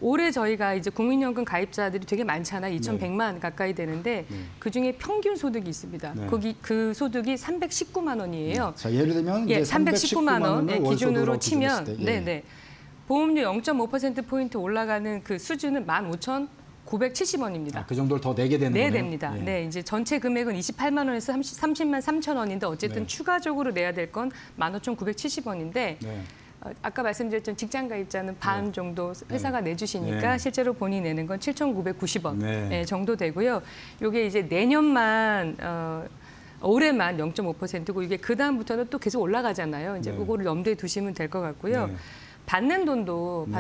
Speaker 9: 올해 저희가 이제 국민연금 가입자들이 되게 많잖아요. 2,100만 가까이 되는데
Speaker 1: 네.
Speaker 9: 그중에 평균 소득이 있습니다.
Speaker 1: 네.
Speaker 9: 그 소득이 319만 원이에요.
Speaker 1: 자, 예를 들면 이제
Speaker 9: 319만 원
Speaker 1: 원을
Speaker 9: 기준으로
Speaker 1: 월소득으로
Speaker 9: 치면
Speaker 1: 기준했을 때, 예.
Speaker 9: 네네. 보험료 0.5%포인트 올라가는 그 수준은 15,970원입니다.
Speaker 1: 그 정도를 더 내게 되는
Speaker 9: 네,
Speaker 1: 거네요.
Speaker 9: 됩니다.
Speaker 1: 예.
Speaker 9: 네, 이제 전체 금액은 28만 원에서 30만 3천 원인데 어쨌든
Speaker 1: 네.
Speaker 9: 추가적으로 내야 될 건 15,970원인데
Speaker 1: 네.
Speaker 9: 아까 말씀드렸던 직장 가입자는 반 정도 회사가 내주시니까
Speaker 1: 네.
Speaker 9: 실제로 본인이 내는 건 7,990원
Speaker 1: 네.
Speaker 9: 정도 되고요. 이게 이제 내년만 올해만 0.5%고 이게 그 다음부터는 또 계속 올라가잖아요. 이제
Speaker 1: 네.
Speaker 9: 그거를 염두에 두시면 될 것 같고요.
Speaker 1: 네.
Speaker 9: 받는 돈도
Speaker 1: 네.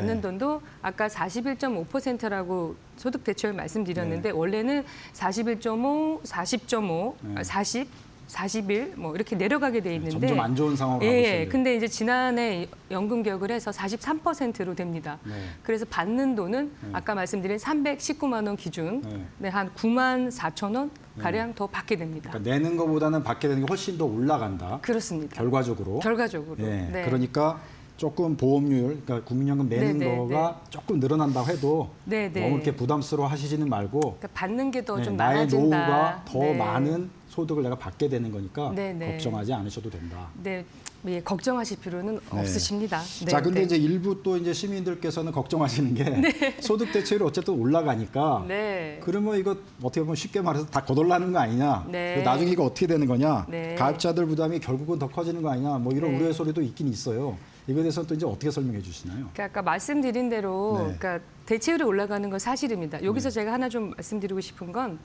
Speaker 9: 아까 41.5%라고 소득 대체율 말씀드렸는데
Speaker 1: 네.
Speaker 9: 원래는 41.5, 40.5,
Speaker 1: 네.
Speaker 9: 40, 41 뭐 이렇게 내려가게 돼 있는데
Speaker 1: 점점 안 좋은 상황으로 가고 있어요.
Speaker 9: 근데 이제 지난해 연금 개혁을 해서 43%로 됩니다.
Speaker 1: 네.
Speaker 9: 그래서 받는 돈은 아까 말씀드린 319만 원 기준
Speaker 1: 네.
Speaker 9: 한 9만 4천 원 가량 더 받게 됩니다.
Speaker 1: 그러니까 내는 것보다는 받게 되는 게 훨씬 더 올라간다.
Speaker 9: 그렇습니다.
Speaker 1: 결과적으로.
Speaker 9: 결과적으로.
Speaker 1: 예,
Speaker 9: 네.
Speaker 1: 그러니까 조금 보험료율, 그러니까 국민연금 내는
Speaker 9: 네, 네,
Speaker 1: 거가 조금 늘어난다고 해도
Speaker 9: 네, 네.
Speaker 1: 너무 이렇게 부담스러워 하시지는 말고
Speaker 9: 그러니까 받는 게 더 좀
Speaker 1: 나의
Speaker 9: 많아진다.
Speaker 1: 노후가 더
Speaker 9: 네.
Speaker 1: 많은 소득을 내가 받게 되는 거니까
Speaker 9: 네, 네.
Speaker 1: 걱정하지 않으셔도 된다.
Speaker 9: 네, 걱정하실 필요는 없으십니다. 네,
Speaker 1: 자, 근데
Speaker 9: 네.
Speaker 1: 이제 일부 또 이제 시민들께서는 걱정하시는 게 소득 대체율이 어쨌든 올라가니까
Speaker 9: 네.
Speaker 1: 그러면 이거 어떻게 보면 쉽게 말해서 다 거덜나는 거 아니냐?
Speaker 9: 네.
Speaker 1: 나중에 이거 어떻게 되는 거냐?
Speaker 9: 네.
Speaker 1: 가입자들 부담이 결국은 더 커지는 거 아니냐? 뭐 이런
Speaker 9: 네.
Speaker 1: 우려의 소리도 있긴 있어요. 이거에 대해서 또 이제 어떻게 설명해 주시나요?
Speaker 9: 그러니까 아까 말씀드린 대로
Speaker 1: 네.
Speaker 9: 그러니까 대체율이 올라가는 건 사실입니다. 여기서 제가 하나 좀 말씀드리고 싶은 건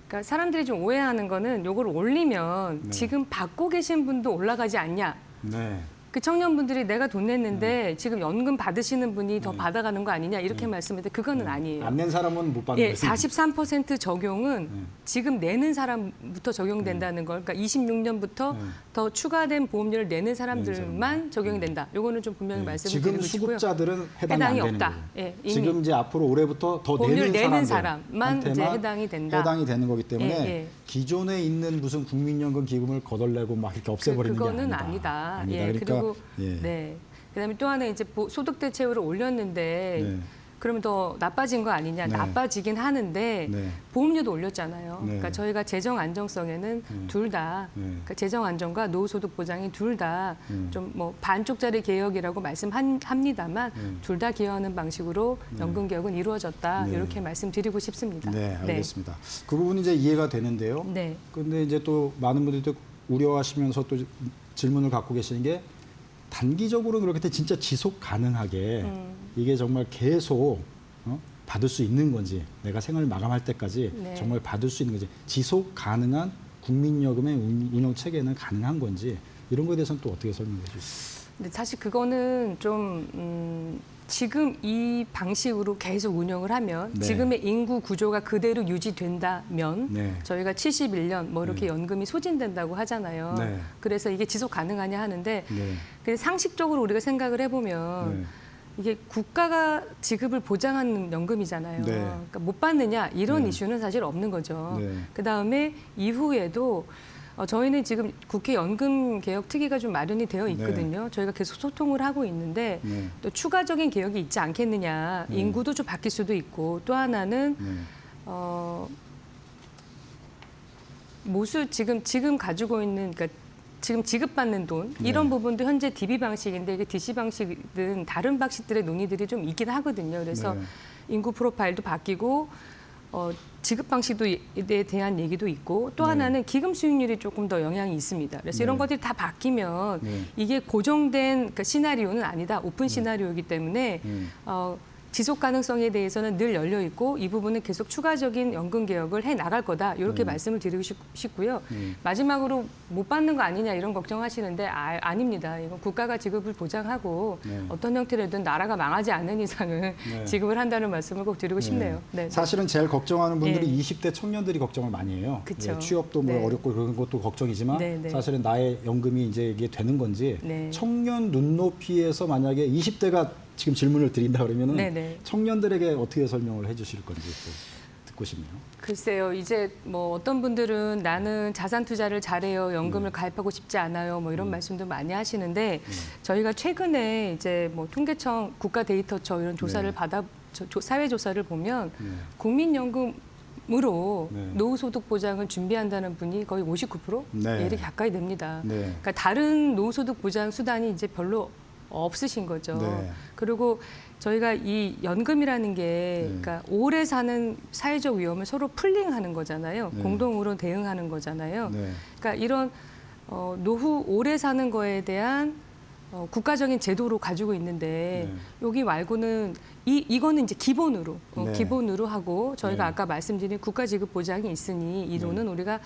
Speaker 9: 그러니까 사람들이 좀 오해하는 거는 요걸 올리면
Speaker 1: 네.
Speaker 9: 지금 받고 계신 분도 올라가지 않냐.
Speaker 1: 네.
Speaker 9: 그 청년분들이 내가 돈 냈는데 지금 연금 받으시는 분이 더 받아가는 거 아니냐 이렇게 말씀했는데 그거는 아니에요.
Speaker 1: 안 낸 사람은 못 받는
Speaker 9: 예,
Speaker 1: 거죠.
Speaker 9: 43% 적용은 지금 내는 사람부터 적용된다는 걸, 그러니까 26년부터 더 추가된 보험료를 내는 사람들만 적용이 된다. 요거는 좀 분명히 말씀을
Speaker 1: 지금
Speaker 9: 드리고 싶고요.
Speaker 1: 수급자들은 해당이 안 되는
Speaker 9: 없다.
Speaker 1: 거예요.
Speaker 9: 예, 이미
Speaker 1: 지금 이제 앞으로 올해부터 더
Speaker 9: 보험료를 내는
Speaker 1: 사람들한테만
Speaker 9: 사람만 이제 해당이 된다.
Speaker 1: 해당이 되는 거기 때문에
Speaker 9: 예, 예.
Speaker 1: 기존에 있는 무슨 국민연금 기금을 거덜내고 막 이렇게 없애버리는
Speaker 9: 그거는
Speaker 1: 게
Speaker 9: 아니다.
Speaker 1: 아니다.
Speaker 9: 예,
Speaker 1: 그러니까
Speaker 9: 그리고
Speaker 1: 예.
Speaker 9: 네. 그다음에 또 하나 이제 소득 대체율을 올렸는데
Speaker 1: 네.
Speaker 9: 그러면 더 나빠진 거 아니냐?
Speaker 1: 네.
Speaker 9: 나빠지긴 하는데
Speaker 1: 네.
Speaker 9: 보험료도 올렸잖아요.
Speaker 1: 네.
Speaker 9: 그러니까 저희가 재정 안정성에는 둘 다 그러니까 재정 안정과 노후 소득 보장이 둘 다 좀 뭐 반쪽짜리 개혁이라고 말씀합니다만 둘 다 기여하는 방식으로 연금 개혁은 이루어졌다.
Speaker 1: 네.
Speaker 9: 이렇게 말씀드리고 싶습니다.
Speaker 1: 네, 알겠습니다. 그 부분이 이제 이해가 되는데요.
Speaker 9: 네.
Speaker 1: 근데 이제 또 많은 분들이 또 우려하시면서 또 질문을 갖고 계시는 게 단기적으로 그렇게 진짜 지속 가능하게 이게 정말 계속 받을 수 있는 건지, 내가 생을 마감할 때까지
Speaker 9: 네.
Speaker 1: 정말 받을 수 있는 건지, 지속 가능한 국민연금의 운영 체계는 가능한 건지, 이런 거에 대해서는 또 어떻게 설명해 주실까요?
Speaker 9: 근데 사실 그거는 좀 지금 이 방식으로 계속 운영을 하면
Speaker 1: 네.
Speaker 9: 지금의 인구 구조가 그대로 유지된다면
Speaker 1: 네.
Speaker 9: 저희가 71년 뭐 이렇게
Speaker 1: 네.
Speaker 9: 연금이 소진된다고 하잖아요.
Speaker 1: 네.
Speaker 9: 그래서 이게 지속 가능하냐 하는데
Speaker 1: 네.
Speaker 9: 그냥 상식적으로 우리가 생각을 해보면
Speaker 1: 네.
Speaker 9: 이게 국가가 지급을 보장하는 연금이잖아요.
Speaker 1: 네.
Speaker 9: 그러니까 못 받느냐 이런
Speaker 1: 네.
Speaker 9: 이슈는 사실 없는 거죠.
Speaker 1: 네.
Speaker 9: 그다음에 이후에도 저희는 지금 국회 연금 개혁 특위가 좀 마련이 되어 있거든요. 저희가 계속 소통을 하고 있는데
Speaker 1: 네.
Speaker 9: 또 추가적인 개혁이 있지 않겠느냐.
Speaker 1: 네.
Speaker 9: 인구도 좀 바뀔 수도 있고 또 하나는
Speaker 1: 네.
Speaker 9: 지금 가지고 있는 그러니까 지금 지급받는 돈 이런
Speaker 1: 네.
Speaker 9: 부분도 현재 DB 방식인데 이게 DC 방식은 다른 방식들의 논의들이 좀 있긴 하거든요. 그래서
Speaker 1: 네.
Speaker 9: 인구 프로파일도 바뀌고 지급 방식에 대한 얘기도 있고 또
Speaker 1: 네.
Speaker 9: 하나는 기금 수익률이 조금 더 영향이 있습니다. 그래서
Speaker 1: 네.
Speaker 9: 이런 것들이 다 바뀌면
Speaker 1: 네.
Speaker 9: 이게 고정된 그러니까 시나리오는 아니다. 오픈 시나리오이기 때문에 지속 가능성에 대해서는 늘 열려 있고 이 부분은 계속 추가적인 연금 개혁을 해 나갈 거다. 이렇게 말씀을 드리고 싶고요. 마지막으로 못 받는 거 아니냐 이런 걱정하시는데 아닙니다. 이건 국가가 지급을 보장하고
Speaker 1: 네.
Speaker 9: 어떤 형태로든 나라가 망하지 않는 이상은
Speaker 1: 네.
Speaker 9: 지급을 한다는 말씀을 꼭 드리고 싶네요. 네.
Speaker 1: 사실은 제일 걱정하는 분들이
Speaker 9: 네.
Speaker 1: 20대 청년들이 걱정을 많이 해요.
Speaker 9: 그쵸.
Speaker 1: 취업도 뭐
Speaker 9: 네.
Speaker 1: 어렵고 그런 것도 걱정이지만
Speaker 9: 네, 네.
Speaker 1: 사실은 나의 연금이 이제 이게 되는 건지
Speaker 9: 네.
Speaker 1: 청년 눈높이에서 만약에 20대가 지금 질문을 드린다 그러면은
Speaker 9: 네, 네.
Speaker 1: 청년들에게 어떻게 설명을 해주실 건지 또 듣고 싶네요.
Speaker 9: 글쎄요, 이제 뭐 어떤 분들은 나는 자산 투자를 잘해요, 연금을 가입하고 싶지 않아요, 뭐 이런 말씀도 많이 하시는데 저희가 최근에 이제 뭐 통계청 국가 데이터처 이런 조사를
Speaker 1: 네.
Speaker 9: 사회 조사를 보면
Speaker 1: 네.
Speaker 9: 국민연금으로
Speaker 1: 네.
Speaker 9: 노후소득 보장을 준비한다는 분이 거의 59%?
Speaker 1: 네.
Speaker 9: 이렇게 가까이 됩니다.
Speaker 1: 네.
Speaker 9: 그러니까 다른 노후소득 보장 수단이 이제 별로 없으신 거죠.
Speaker 1: 네.
Speaker 9: 그리고 저희가 이 연금이라는 게
Speaker 1: 네.
Speaker 9: 그러니까 오래 사는 사회적 위험을 서로 풀링하는 거잖아요.
Speaker 1: 네.
Speaker 9: 공동으로 대응하는 거잖아요.
Speaker 1: 네.
Speaker 9: 그러니까 이런 노후 오래 사는 거에 대한 국가적인 제도로 가지고 있는데
Speaker 1: 네.
Speaker 9: 여기 말고는 이거는 이제 기본으로
Speaker 1: 네.
Speaker 9: 기본으로 하고 저희가
Speaker 1: 네.
Speaker 9: 아까 말씀드린 국가 지급 보장이 있으니 이 돈은 우리가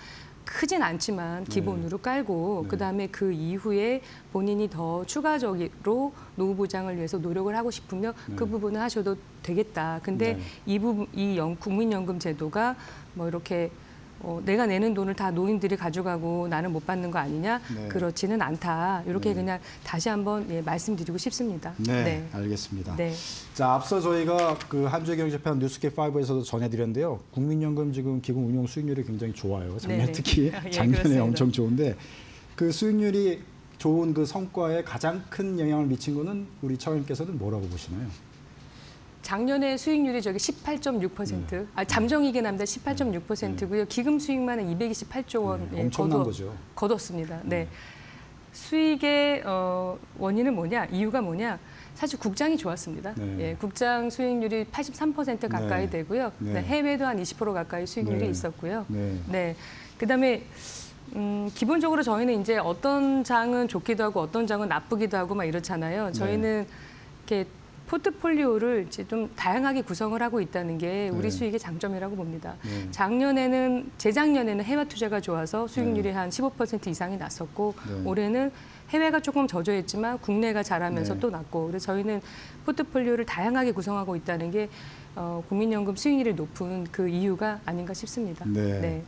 Speaker 9: 크진 않지만 기본으로 깔고
Speaker 1: 네.
Speaker 9: 그다음에 그 이후에 본인이 더 추가적으로 노후 보장을 위해서 노력을 하고 싶으면 그 부분을 하셔도 되겠다. 근데
Speaker 1: 네.
Speaker 9: 이 국민연금 제도가 뭐 이렇게 내가 내는 돈을 다 노인들이 가져가고 나는 못 받는 거 아니냐?
Speaker 1: 네.
Speaker 9: 그렇지는 않다. 이렇게
Speaker 1: 네.
Speaker 9: 그냥 다시 한번 말씀드리고 싶습니다.
Speaker 1: 네, 알겠습니다.
Speaker 9: 네.
Speaker 1: 자, 앞서 저희가 그 한주의 경제편 뉴스케 5에서도 전해드렸는데요. 국민연금 지금 기금 운용 수익률이 굉장히 좋아요. 작년
Speaker 9: 네네.
Speaker 1: 특히
Speaker 9: 예,
Speaker 1: 작년에
Speaker 9: 그렇습니다.
Speaker 1: 엄청 좋은데 그 수익률이 좋은 그 성과에 가장 큰 영향을 미친 거는 우리 차관님께서는 뭐라고 보시나요?
Speaker 9: 작년에 수익률이 저기 18.6%, 잠정이긴 합니다. 18.6%고요. 기금 수익만은 228조 원
Speaker 1: 엄청난 거죠.
Speaker 9: 거뒀습니다. 네. 수익의 원인은 뭐냐? 이유가 뭐냐? 사실 국장이 좋았습니다.
Speaker 1: 네.
Speaker 9: 예, 국장 수익률이 83% 가까이
Speaker 1: 네.
Speaker 9: 되고요.
Speaker 1: 네.
Speaker 9: 해외도 한 20% 가까이 수익률이
Speaker 1: 네.
Speaker 9: 있었고요.
Speaker 1: 네.
Speaker 9: 네. 그다음에 기본적으로 저희는 이제 어떤 장은 좋기도 하고 어떤 장은 나쁘기도 하고 막 이렇잖아요. 저희는 이렇게 포트폴리오를 이제 좀 다양하게 구성을 하고 있다는 게 우리
Speaker 1: 네.
Speaker 9: 수익의 장점이라고 봅니다.
Speaker 1: 네.
Speaker 9: 재작년에는 해외 투자가 좋아서 수익률이 한 15% 이상이 났었고
Speaker 1: 네.
Speaker 9: 올해는 해외가 조금 저조했지만 국내가 잘하면서
Speaker 1: 네.
Speaker 9: 또 났고 그래서 저희는 포트폴리오를 다양하게 구성하고 있다는 게 국민연금 수익률이 높은 그 이유가 아닌가 싶습니다.
Speaker 1: 네.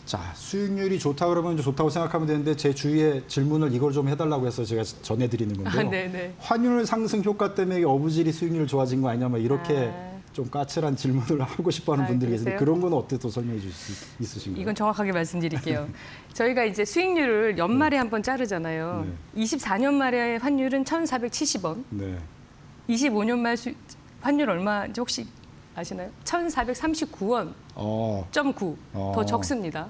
Speaker 1: 자, 수익률이 좋다 그러면 이제 좋다고 생각하면 되는데 제 주위에 질문을 이걸 좀 해달라고 해서 제가 전해드리는 건데요.
Speaker 9: 네네.
Speaker 1: 환율 상승 효과 때문에 어부질이 수익률 좋아진 거 아니냐, 막 이렇게 좀 까칠한 질문을 하고 싶어하는 분들이 계신데
Speaker 9: 그러세요?
Speaker 1: 그런 건 어떻게 또 설명해 주실 수 있으신가요?
Speaker 9: 이건 정확하게 말씀드릴게요. 저희가 이제 수익률을 연말에 한번 자르잖아요. 24년 말의 환율은 1,470원.
Speaker 1: 네.
Speaker 9: 25년 말 환율 얼마인지 혹시 아시나요? 1,439원. 9. 더 적습니다.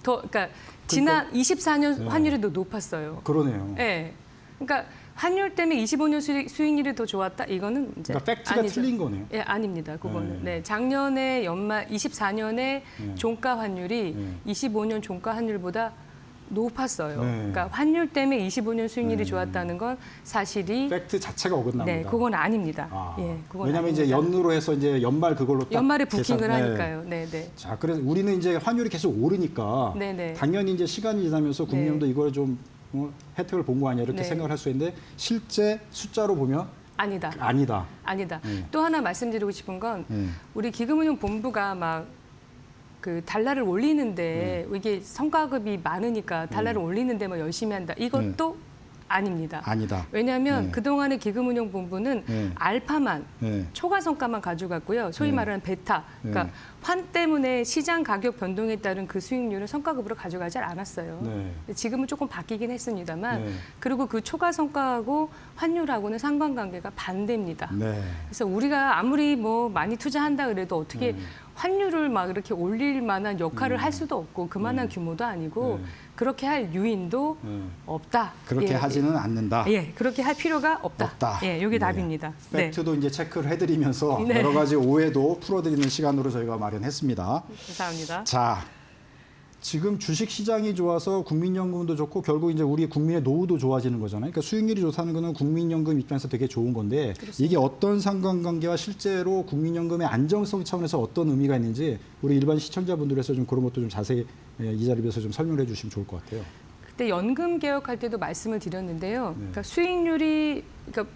Speaker 9: 그러니까 지난 24년 환율이 더 높았어요.
Speaker 1: 그러네요.
Speaker 9: 네. 그러니까 환율 때문에 25년 수익률이 더 좋았다? 이거는 이제
Speaker 1: 그러니까 팩트가
Speaker 9: 아니죠.
Speaker 1: 틀린 거네요.
Speaker 9: 예, 아닙니다. 그거는.
Speaker 1: 네.
Speaker 9: 네. 작년에 연말 24년에 종가 환율이 25년 종가 환율보다 높았어요.
Speaker 1: 네.
Speaker 9: 그러니까 환율 때문에 25년 수익률이
Speaker 1: 네.
Speaker 9: 좋았다는 건 사실이
Speaker 1: 팩트 자체가 어긋납니다.
Speaker 9: 네, 그건 아닙니다.
Speaker 1: 아,
Speaker 9: 예, 그건
Speaker 1: 왜냐하면 이제
Speaker 9: 아닙니다.
Speaker 1: 연으로 해서 이제 연말 그걸로 딱
Speaker 9: 연말에 부킹을
Speaker 1: 계산- 네.
Speaker 9: 하니까요. 네, 네.
Speaker 1: 자, 그래서 우리는 이제 환율이 계속 오르니까
Speaker 9: 네, 네.
Speaker 1: 당연히 이제 시간이 지나면서 국민연도 이걸 좀 혜택을 본 거 아니야 이렇게
Speaker 9: 네.
Speaker 1: 생각을 할 수 있는데 실제 숫자로 보면
Speaker 9: 아니다.
Speaker 1: 아니다.
Speaker 9: 아니다.
Speaker 1: 네.
Speaker 9: 또 하나 말씀드리고 싶은 건
Speaker 1: 네.
Speaker 9: 우리 기금운용본부가 막 그 달러를 올리는데 이게 성과급이 많으니까 달러를 올리는데 뭐 열심히 한다. 이것도 아닙니다.
Speaker 1: 아니다.
Speaker 9: 왜냐하면
Speaker 1: 네.
Speaker 9: 그동안의 기금운용본부는
Speaker 1: 네.
Speaker 9: 알파만
Speaker 1: 네.
Speaker 9: 초과 성과만 가져갔고요. 소위
Speaker 1: 네.
Speaker 9: 말하는 베타. 그러니까
Speaker 1: 네.
Speaker 9: 환 때문에 시장 가격 변동에 따른 그 수익률을 성과급으로 가져가지 않았어요.
Speaker 1: 네.
Speaker 9: 지금은 조금 바뀌긴 했습니다만
Speaker 1: 네.
Speaker 9: 그리고 그 초과 성과하고 환율하고는 상관관계가 반대입니다.
Speaker 1: 네.
Speaker 9: 그래서 우리가 아무리 뭐 많이 투자한다 그래도 어떻게
Speaker 1: 네.
Speaker 9: 환율을 막 이렇게 올릴 만한 역할을 할 수도 없고 그만한 규모도 아니고
Speaker 1: 네.
Speaker 9: 그렇게 할 유인도
Speaker 1: 네.
Speaker 9: 없다.
Speaker 1: 그렇게
Speaker 9: 예,
Speaker 1: 하지는 않는다.
Speaker 9: 예, 그렇게 할 필요가 없다.
Speaker 1: 없다.
Speaker 9: 예, 이게
Speaker 1: 네.
Speaker 9: 답입니다. 네.
Speaker 1: 팩트도 이제 체크를 해드리면서
Speaker 9: 네.
Speaker 1: 여러 가지 오해도 풀어드리는 시간으로 저희가 마련했습니다.
Speaker 9: 감사합니다.
Speaker 1: 자, 지금 주식 시장이 좋아서 국민연금도 좋고 결국 이제 우리 국민의 노후도 좋아지는 거잖아요. 그러니까 수익률이 좋다는 거는 국민연금 입장에서 되게 좋은 건데 이게 어떤 상관관계와 실제로 국민연금의 안정성 차원에서 어떤 의미가 있는지 우리 일반 시청자분들에서 좀 그런 것도 좀 자세히 이 자리에서 좀 설명해 주시면 좋을 것 같아요.
Speaker 9: 그때 연금 개혁할 때도 말씀을 드렸는데요.
Speaker 1: 네.
Speaker 9: 그러니까 수익률이 그러니까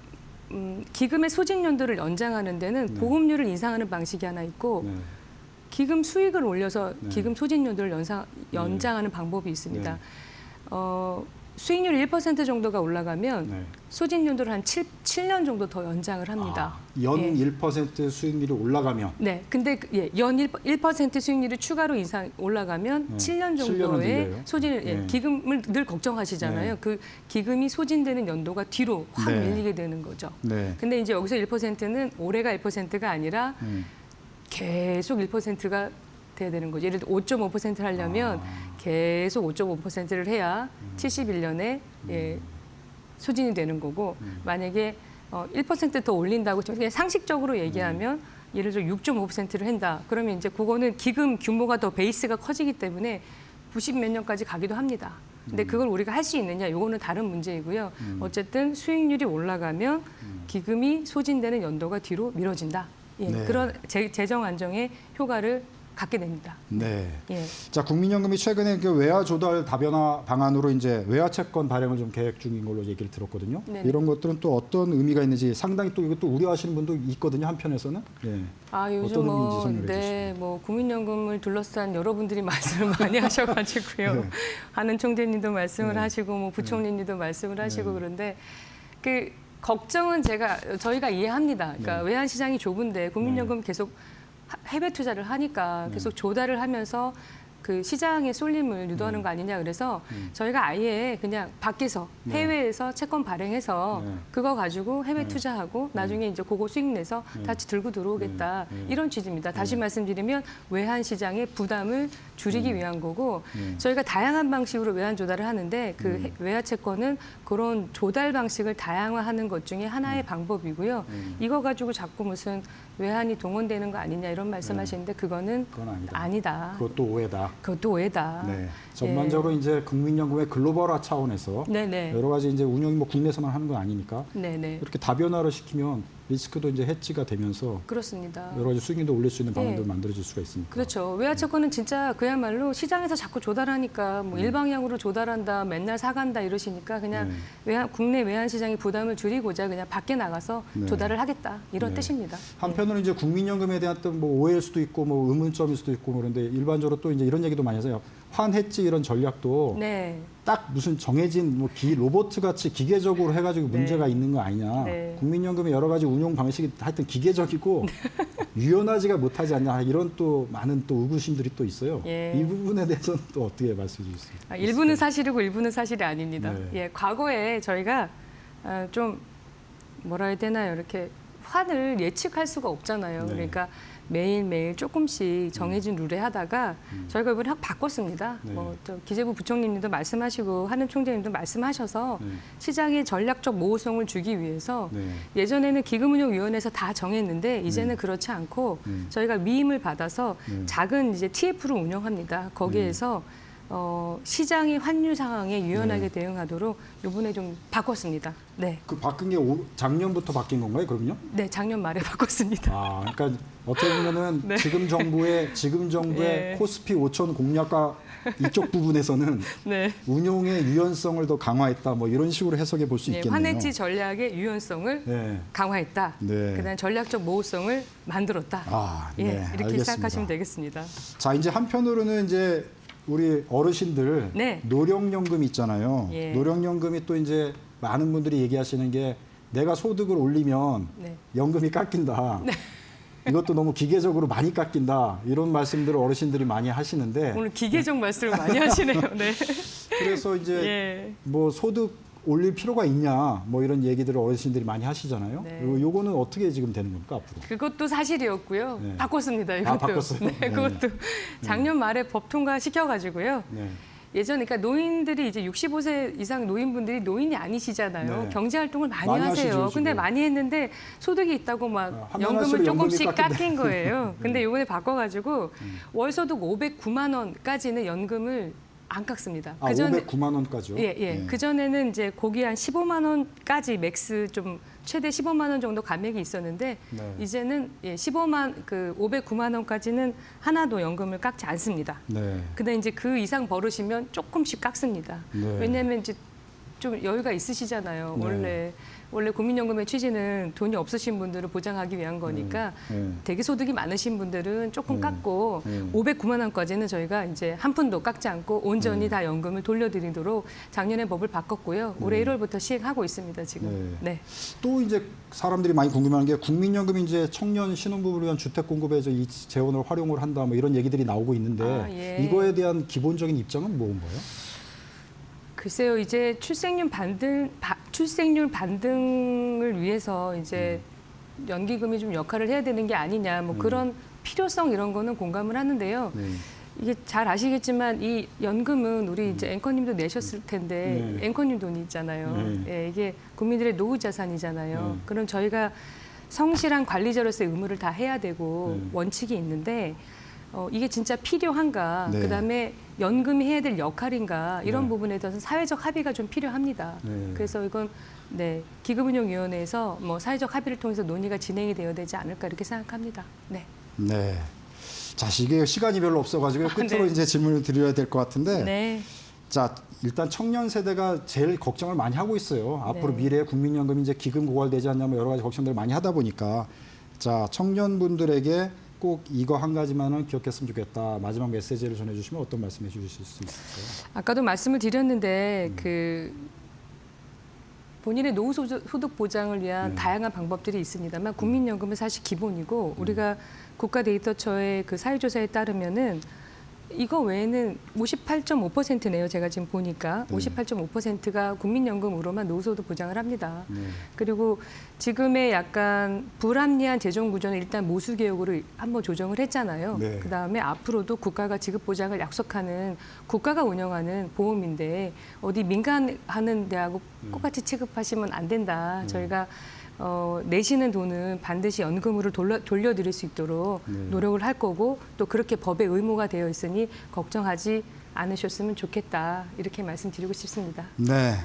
Speaker 9: 기금의 소진 연도를 연장하는 데는
Speaker 1: 네.
Speaker 9: 보험료를 인상하는 방식이 하나 있고
Speaker 1: 네.
Speaker 9: 기금 수익을 올려서
Speaker 1: 네.
Speaker 9: 기금 소진 연도를 연장하는 방법이 있습니다. 수익률 1% 정도가 올라가면
Speaker 1: 네.
Speaker 9: 소진 연도를 한 7년 정도 더 연장을 합니다.
Speaker 1: 연
Speaker 9: 예.
Speaker 1: 1% 수익률이 올라가면
Speaker 9: 네, 근데 연 1% 수익률이 추가로 올라가면
Speaker 1: 네.
Speaker 9: 7년
Speaker 1: 7년은
Speaker 9: 정도의
Speaker 1: 늘려요?
Speaker 9: 소진을
Speaker 1: 네.
Speaker 9: 기금을 늘 걱정하시잖아요.
Speaker 1: 네.
Speaker 9: 그 기금이 소진되는 연도가 뒤로 확
Speaker 1: 네.
Speaker 9: 밀리게 되는 거죠.
Speaker 1: 네.
Speaker 9: 근데 이제 여기서 1%는 올해가 1%가 아니라 계속 1%가 돼야 되는 거죠. 예를 들어 5.5%를 하려면 계속 5.5%를 해야 71년에 소진이 되는 거고 만약에 1%더 올린다고 그냥 상식적으로 얘기하면 예를 들어 6.5%를 한다. 그러면 이제 그거는 기금 규모가 더 베이스가 커지기 때문에 90 몇 년까지 가기도 합니다. 근데 그걸 우리가 할 수 있느냐, 이거는 다른 문제이고요. 어쨌든 수익률이 올라가면 기금이 소진되는 연도가 뒤로 미뤄진다. 예,
Speaker 1: 네.
Speaker 9: 그런 재정 안정의 효과를 갖게 됩니다.
Speaker 1: 네.
Speaker 9: 예.
Speaker 1: 자, 국민연금이 최근에 그 외화 조달 다변화 방안으로 이제 외화 채권 발행을 좀 계획 중인 걸로 얘기를 들었거든요.
Speaker 9: 네네.
Speaker 1: 이런 것들은 또 어떤 의미가 있는지 상당히 또 이것도 우려하시는 분도 있거든요. 한편에서는. 네.
Speaker 9: 아, 요즘
Speaker 1: 어떤 의미인지 설명해
Speaker 9: 네, 뭐 국민연금을 둘러싼 여러분들이 말씀을 많이 하셔가지고요.
Speaker 1: 네.
Speaker 9: 하는 총재님도 말씀을
Speaker 1: 네.
Speaker 9: 하시고, 뭐 부총리님도 말씀을 하시고
Speaker 1: 네.
Speaker 9: 그런데 그 걱정은 저희가 이해합니다. 그러니까
Speaker 1: 네.
Speaker 9: 외환 시장이 좁은데 국민연금 계속 해외 투자를 하니까 계속 조달을 하면서 그 시장의 쏠림을 유도하는 거 아니냐 그래서 저희가 아예 그냥 밖에서 해외에서 채권 발행해서
Speaker 1: 네.
Speaker 9: 그거 가지고 해외 투자하고 나중에 이제 그거 수익 내서 다시 들고 들어오겠다 이런 취지입니다. 다시 말씀드리면 외환 시장의 부담을 줄이기 위한 거고 저희가 다양한 방식으로 외환 조달을 하는데 그 외화 채권은 그런 조달 방식을 다양화하는 것 중에 하나의 방법이고요. 이거 가지고 자꾸 무슨 외환이 동원되는 거 아니냐 이런 말씀하시는데 그건
Speaker 1: 아니다.
Speaker 9: 아니다.
Speaker 1: 그것도 오해다.
Speaker 9: 그것도 오해다.
Speaker 1: 네. 전반적으로 이제 국민연금의 글로벌화 차원에서
Speaker 9: 네네.
Speaker 1: 여러 가지 이제 운영이 뭐 국내에서만 하는 건 아니니까
Speaker 9: 네네.
Speaker 1: 이렇게 다변화를 시키면 리스크도 이제 해지가 되면서
Speaker 9: 그렇습니다.
Speaker 1: 여러 가지 수익률도 올릴 수 있는 방안도
Speaker 9: 네.
Speaker 1: 만들어질 수가 있습니다.
Speaker 9: 그렇죠. 외화 채권은 진짜 그야말로 시장에서 자꾸 조달하니까 뭐 일방향으로 조달한다, 맨날 사간다 이러시니까 그냥 국내 외환 시장의 부담을 줄이고자 그냥 밖에 나가서
Speaker 1: 네.
Speaker 9: 조달을 하겠다 이런
Speaker 1: 네.
Speaker 9: 뜻입니다.
Speaker 1: 한편으로는 이제 국민연금에 대한 어떤 뭐 오해일 수도 있고 뭐 의문점일 수도 있고 그런데 일반적으로 또 이제 이런 얘기도 많이 하세요. 환해지 이런 전략도
Speaker 9: 네.
Speaker 1: 딱 무슨 정해진 뭐 로봇 같이 기계적으로 해가지고 문제가 있는 거 아니냐.
Speaker 9: 네.
Speaker 1: 국민연금의 여러 가지 운용 방식이 하여튼 기계적이고 유연하지가 못하지 않냐 이런 또 많은 또 의구심들이 또 있어요.
Speaker 9: 예.
Speaker 1: 이 부분에 대해서는 또 어떻게 말씀해 주시겠습니까?
Speaker 9: 일부는 사실이고 일부는 사실이 아닙니다.
Speaker 1: 네.
Speaker 9: 예, 과거에 저희가 좀 뭐라 해야 되나요? 이렇게 환을 예측할 수가 없잖아요.
Speaker 1: 네.
Speaker 9: 그러니까 매일매일 조금씩 정해진 룰에 하다가 저희가 이번에 확 바꿨습니다.
Speaker 1: 네.
Speaker 9: 저 기재부 부총리님도 말씀하시고 하는 총재님도 말씀하셔서
Speaker 1: 네.
Speaker 9: 시장에 전략적 모호성을 주기 위해서
Speaker 1: 네.
Speaker 9: 예전에는 기금운용위원회에서 다 정했는데 이제는 그렇지 않고 저희가 위임을 받아서
Speaker 1: 네.
Speaker 9: 작은 이제 TF를 운영합니다. 거기에서 시장의 환율 상황에 유연하게 대응하도록 이번에 좀 바꿨습니다. 네,
Speaker 1: 그 바뀐 게 작년부터 바뀐 건가요, 그럼요?
Speaker 9: 네 작년 말에 바꿨습니다.
Speaker 1: 아, 그러니까 어떻게 보면은
Speaker 9: 네.
Speaker 1: 지금 정부의
Speaker 9: 예.
Speaker 1: 코스피 5천 공략과 이쪽 부분에서는
Speaker 9: 네.
Speaker 1: 운용의 유연성을 더 강화했다, 뭐 이런 식으로 해석해 볼 수
Speaker 9: 네,
Speaker 1: 있겠네요.
Speaker 9: 환해지 전략의 유연성을
Speaker 1: 네.
Speaker 9: 강화했다.
Speaker 1: 네.
Speaker 9: 그다음 전략적 모호성을 만들었다.
Speaker 1: 아, 네,
Speaker 9: 예, 이렇게
Speaker 1: 알겠습니다.
Speaker 9: 생각하시면 되겠습니다.
Speaker 1: 자, 이제 한편으로는 이제 우리 어르신들
Speaker 9: 네.
Speaker 1: 노령연금 있잖아요.
Speaker 9: 예.
Speaker 1: 노령연금이 또 이제 많은 분들이 얘기하시는 게 내가 소득을 올리면
Speaker 9: 네.
Speaker 1: 연금이 깎인다. 이것도 너무 기계적으로 많이 깎인다. 이런 말씀들을 어르신들이 많이 하시는데
Speaker 9: 오늘 기계적 말씀을 많이 하시네요. 네.
Speaker 1: 그래서 이제
Speaker 9: 예.
Speaker 1: 뭐 소득 올릴 필요가 있냐 뭐 이런 얘기들을 어르신들이 많이 하시잖아요.
Speaker 9: 네.
Speaker 1: 요거는 어떻게 지금 되는 겁니까 앞으로?
Speaker 9: 그것도 사실이었고요.
Speaker 1: 네.
Speaker 9: 바꿨습니다. 이것도.
Speaker 1: 바꿨어요?
Speaker 9: 네,
Speaker 1: 네.
Speaker 9: 그것도 작년 말에 법 통과 시켜가지고요.
Speaker 1: 네.
Speaker 9: 예전에 그러니까 노인들이 이제 65세 이상 노인분들이 노인이 아니시잖아요.
Speaker 1: 네.
Speaker 9: 경제 활동을 많이
Speaker 1: 많이
Speaker 9: 하세요.
Speaker 1: 하시죠,
Speaker 9: 근데
Speaker 1: 지금.
Speaker 9: 많이 했는데 소득이 있다고 막
Speaker 1: 하면
Speaker 9: 연금을
Speaker 1: 할수록
Speaker 9: 조금씩
Speaker 1: 연금이 깎인다.
Speaker 9: 깎인 거예요. 근데 요번에 바꿔가지고 월소득 509만 원까지는 연금을 안 깎습니다.
Speaker 1: 아, 509만 원까지요?
Speaker 9: 예, 예. 그 전에는 이제 거기 한 15만 원까지 맥스 좀 최대 15만 원 정도 감액이 있었는데
Speaker 1: 네.
Speaker 9: 이제는 예, 509만 원까지는 하나도 연금을 깎지 않습니다.
Speaker 1: 네.
Speaker 9: 근데 이제 그 이상 벌으시면 조금씩 깎습니다.
Speaker 1: 네.
Speaker 9: 왜냐하면 이제 좀 여유가 있으시잖아요.
Speaker 1: 네.
Speaker 9: 원래 국민연금의 취지는 돈이 없으신 분들을 보장하기 위한 거니까
Speaker 1: 네.
Speaker 9: 대기 소득이 많으신 분들은 조금
Speaker 1: 네.
Speaker 9: 깎고
Speaker 1: 네.
Speaker 9: 509만 원까지는 저희가 이제 한 푼도 깎지 않고 온전히
Speaker 1: 네.
Speaker 9: 다 연금을 돌려드리도록 작년에 법을 바꿨고요. 올해 1월부터 시행하고 있습니다. 지금. 네.
Speaker 1: 또 이제 사람들이 많이 궁금해하는 게 국민연금이 이제 청년 신혼부부를 위한 주택 공급에서 이 재원을 활용을 한다 뭐 이런 얘기들이 나오고 있는데
Speaker 9: 아, 예.
Speaker 1: 이거에 대한 기본적인 입장은 뭔가요?
Speaker 9: 글쎄요, 이제 출생률 반등을 위해서 이제 연기금이 좀 역할을 해야 되는 게 아니냐, 뭐 그런 필요성 이런 거는 공감을 하는데요.
Speaker 1: 네.
Speaker 9: 이게 잘 아시겠지만 이 연금은 우리 이제 앵커님도 내셨을 텐데
Speaker 1: 네.
Speaker 9: 앵커님 돈이 있잖아요.
Speaker 1: 네.
Speaker 9: 예, 이게 국민들의 노후 자산이잖아요.
Speaker 1: 네.
Speaker 9: 그럼 저희가 성실한 관리자로서의 의무를 다 해야 되고
Speaker 1: 네.
Speaker 9: 원칙이 있는데 이게 진짜 필요한가?
Speaker 1: 네.
Speaker 9: 그다음에 연금이 해야 될 역할인가? 이런
Speaker 1: 네.
Speaker 9: 부분에 대해서 사회적 합의가 좀 필요합니다.
Speaker 1: 네.
Speaker 9: 그래서 이건 네, 기금운용위원회에서 뭐 사회적 합의를 통해서 논의가 진행이 되어야 되지 않을까 이렇게 생각합니다. 네.
Speaker 1: 네. 자, 이게 시간이 별로 없어가지고 끝으로
Speaker 9: 네.
Speaker 1: 이제 질문을 드려야 될 것 같은데.
Speaker 9: 네.
Speaker 1: 자, 일단 청년 세대가 제일 걱정을 많이 하고 있어요. 앞으로
Speaker 9: 네.
Speaker 1: 미래에 국민연금이 이제 기금 고갈되지 않냐 뭐 여러 가지 걱정들을 많이 하다 보니까 자, 청년분들에게 꼭 이거 한 가지만은 기억했으면 좋겠다. 마지막 메시지를 전해주시면 어떤 말씀해 주실 수 있을까요?
Speaker 9: 아까도 말씀을 드렸는데 그 본인의 노후 소득 보장을 위한 다양한 방법들이 있습니다만 국민연금은 사실 기본이고 우리가 국가데이터처의 그 사회조사에 따르면은 이거 외에는 58.5%네요. 제가 지금 보니까
Speaker 1: 네.
Speaker 9: 58.5%가 국민연금으로만 노후소득 보장을 합니다.
Speaker 1: 네.
Speaker 9: 그리고 지금의 약간 불합리한 재정 구조는 일단 모수 개혁으로 한번 조정을 했잖아요.
Speaker 1: 네.
Speaker 9: 그다음에 앞으로도 국가가 지급 보장을 약속하는 국가가 운영하는 보험인데 어디 민간 하는 데하고 똑같이 취급하시면 안 된다. 저희가 내시는 돈은 반드시 연금으로 돌려드릴 수 있도록
Speaker 1: 네.
Speaker 9: 노력을 할 거고 또 그렇게 법에 의무가 되어 있으니 걱정하지 않으셨으면 좋겠다. 이렇게 말씀드리고 싶습니다.
Speaker 1: 네.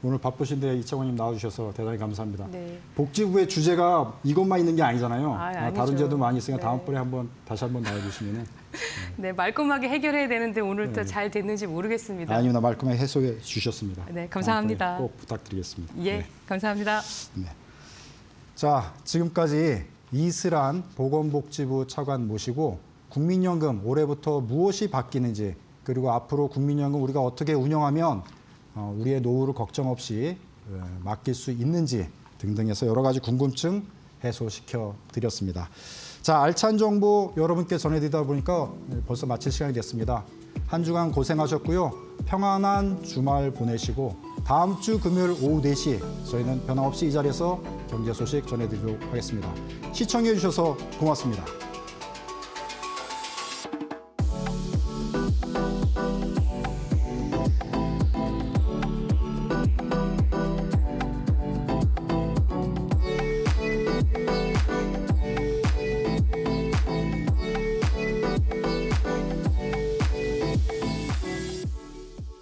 Speaker 1: 오늘 바쁘신데 이창호님 나와주셔서 대단히 감사합니다.
Speaker 9: 네.
Speaker 1: 복지부의 주제가 이것만 있는 게 아니잖아요.
Speaker 9: 아니죠.
Speaker 1: 다른 제도 많이 있으니까
Speaker 9: 네.
Speaker 1: 다음번에 다시 한번 나와주시면
Speaker 9: 네, 말끔하게 해결해야 되는데 오늘 또
Speaker 1: 네.
Speaker 9: 잘 됐는지 모르겠습니다.
Speaker 1: 아니면 말끔하게 해소해 주셨습니다.
Speaker 9: 네, 감사합니다.
Speaker 1: 다음번에 꼭 부탁드리겠습니다.
Speaker 9: 예,
Speaker 1: 네.
Speaker 9: 감사합니다.
Speaker 1: 네. 자, 지금까지 이슬한 보건복지부 차관 모시고 국민연금 올해부터 무엇이 바뀌는지 그리고 앞으로 국민연금 우리가 어떻게 운영하면 우리의 노후를 걱정 없이 맡길 수 있는지 등등해서 여러 가지 궁금증 해소시켜 드렸습니다. 자, 알찬 정보 여러분께 전해드리다 보니까 벌써 마칠 시간이 됐습니다. 한 주간 고생하셨고요. 평안한 주말 보내시고 다음 주 금요일 오후 4시 저희는 변함없이 이 자리에서 경제 소식 전해드리도록 하겠습니다. 시청해 주셔서 고맙습니다.